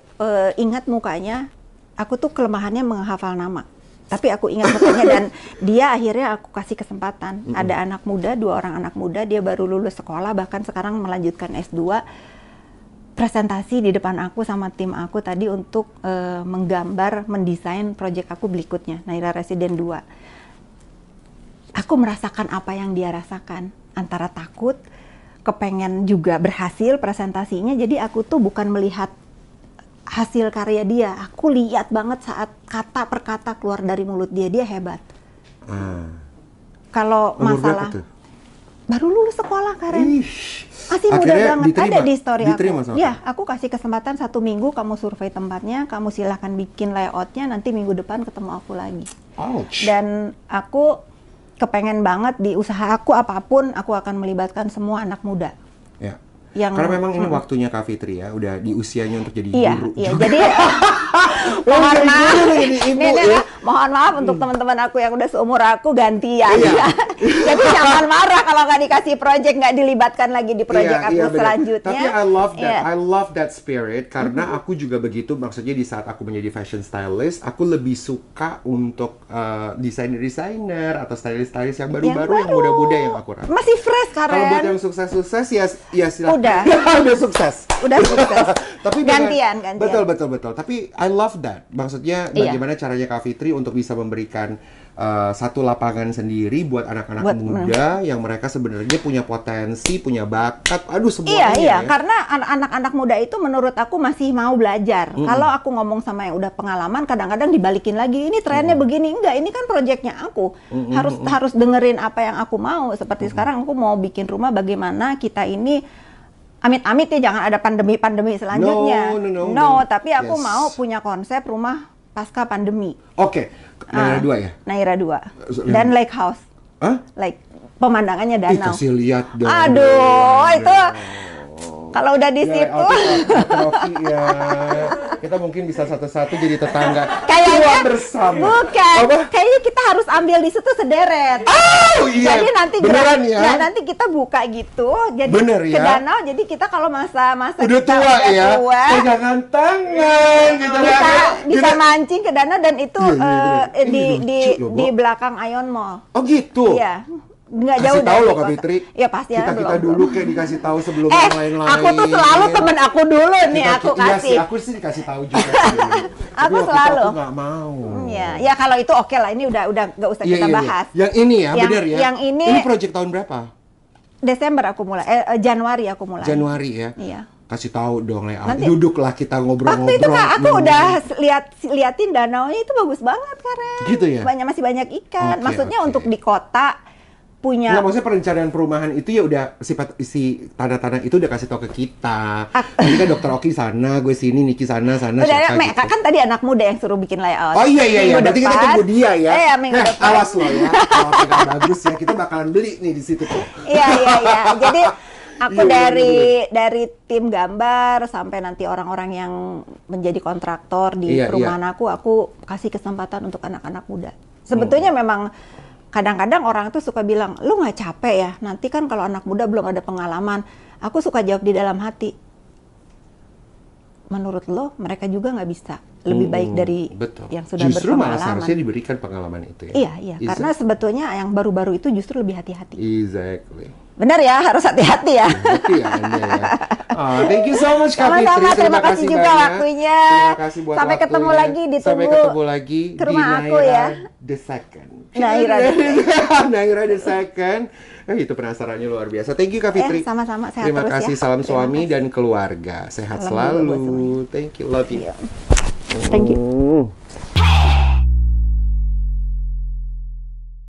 ingat mukanya. Aku tuh kelemahannya menghafal nama. Tapi aku ingat mukanya dan dia akhirnya aku kasih kesempatan. Ada anak muda, 2 orang anak muda, dia baru lulus sekolah, bahkan sekarang melanjutkan S2. Presentasi di depan aku sama tim aku tadi untuk menggambar, mendesain proyek aku berikutnya, Naira Residen 2. Aku merasakan apa yang dia rasakan, antara takut, kepengen juga berhasil presentasinya. Jadi aku tuh bukan melihat hasil karya dia, aku lihat banget saat kata per kata keluar dari mulut dia hebat. Kalau masalah baru lulus sekolah, Karen. Ish. Masih muda Akhirnya banget. diterima? Ada di story Diterima aku. sama Ya, aku kasih kesempatan 1 minggu kamu survei tempatnya, kamu silahkan bikin layoutnya, nanti minggu depan ketemu aku lagi. Ouch. Dan aku kepengen banget di usaha aku apapun, aku akan melibatkan semua anak muda. Ya. Yang, Karena memang ini waktunya Kak Fitri ya, udah di usianya untuk jadi Iya, guru. iya. juga. Jadi mohon jadi maaf, guru, jadi ibu, ya. mohon maaf untuk teman-teman aku yang udah seumur aku gantian. Iya. Jadi jangan marah kalau nggak dikasih project, nggak dilibatkan lagi di project aku bener. selanjutnya. Tapi I love that, Iya. I love that spirit karena aku juga begitu. Maksudnya di saat aku menjadi fashion stylist, aku lebih suka untuk desainer-desainer atau stylist-stylist yang baru-baru, yang muda-muda yang aku rasa. Masih fresh, Karen. Kalau buat yang sukses-sukses ya silakan. Udah. Udah sukses. Udah sukses. Tapi gantian. Betul. Tapi I love that. Maksudnya Iya. bagaimana caranya Kak Fitri untuk bisa memberikan satu lapangan sendiri buat anak-anak Buat- muda yang mereka sebenarnya punya potensi, punya bakat. Aduh, semuanya Iya, ya. karena anak-anak muda itu menurut aku masih mau belajar. Kalau aku ngomong sama yang udah pengalaman, kadang-kadang dibalikin lagi, ini trennya begini, enggak, ini kan proyeknya aku. Harus dengerin apa yang aku mau. Seperti sekarang aku mau bikin rumah, bagaimana kita ini amit-amit ya, jangan ada pandemi selanjutnya. No. Tapi aku Yes. mau punya konsep rumah pasca pandemi. Oke. Naira 2 ya? Naira 2. Dan lake house. Hah? Like pemandangannya Ih, danau. kasih lihat dong. Aduh, itu kalau udah di Ya, situ Rocky ya. Kita mungkin bisa satu-satu jadi tetangga. kayaknya Tua bersama. bukan. Apa? Kayaknya kita harus ambil di situ sederet. Oh iya. Jadi nanti beneran ya? nah, nanti kita buka gitu, jadi Bener ke ya? danau. Jadi kita kalau masa-masa Udah kita tua udah ya. tua, Pegangan tangan gitu bisa ya. bisa mancing ke danau, dan itu Iya, bener. di Ini di lucu loh, Bo. di belakang Ion Mall. Oh gitu. Iya. Nggak Kasih jauh tahu dari loh Kak kota. Fitri. Ya pasti ya, kita belum. dulu kayak dikasih tahu sebelum yang lain-lain. Aku tuh selalu temen aku dulu nih, aku Iya kasih. sih, aku sih dikasih tahu juga sih dulu. Tapi Aku waktu itu selalu. aku nggak mau. Ya, ya kalau itu oke lah. Ini udah nggak usah Iya, kita iya, iya. bahas. Yang ini ya, Yang- benar ya. yang ini- Ini project tahun berapa? Desember aku mulai, Januari aku mulai. Januari ya. Iya. Kasih tahu dong layout. Nanti- Duduklah kita ngobrol-ngobrol. Waktu itu Kak, aku Hmm. udah liatin danaunya, itu bagus banget, Karen. Gitu ya? Masih banyak ikan. Oke, Maksudnya oke. untuk di kota punya. Nggak, maksudnya perencanaan perumahan itu ya udah si tanah-tanah itu udah kasih tahu ke kita. Nanti kan Dokter Oki sana, gue sini, Niki sana, Udah, siapa gitu. kan tadi anak muda yang suruh bikin layout. Oh iya. Minggu Berarti kita depan. tunggu dia ya. Iya, minggu depan. Awas lo ya. Kalau tidak bagus ya, kita bakalan beli nih di situ tuh. Iya. Jadi aku Iya, dari tim gambar sampai nanti orang-orang yang menjadi kontraktor di Iya, perumahan aku kasih kesempatan untuk anak-anak muda. Sebetulnya memang kadang-kadang orang tuh suka bilang, lu nggak capek ya? Nanti kan kalau anak muda belum ada pengalaman. Aku suka jawab di dalam hati, menurut lo mereka juga nggak bisa lebih baik dari Betul. yang sudah Justru malah berpengalaman. seharusnya diberikan pengalaman itu ya. Iya, karena sebetulnya yang baru-baru itu justru lebih hati-hati. Exactly. Benar ya, harus hati-hati ya. Berarti ya Anda ya. Oh, thank you so much Kak Sama-sama, Fitri. terima kasih juga banyak. waktunya. Terima kasih buat Sampai ketemu waktunya. lagi, ditunggu Sampai ketemu lagi ke rumah di aku Naira ya. The Second. Naira The Naira The Second. Itu penasarannya luar biasa. Thank you Kak Fitri. Sama-sama, sehat Terima terus kasih, ya. salam Terima suami kasih. dan keluarga. Sehat Salam juga buat selalu. Thank you, love you. Thank you.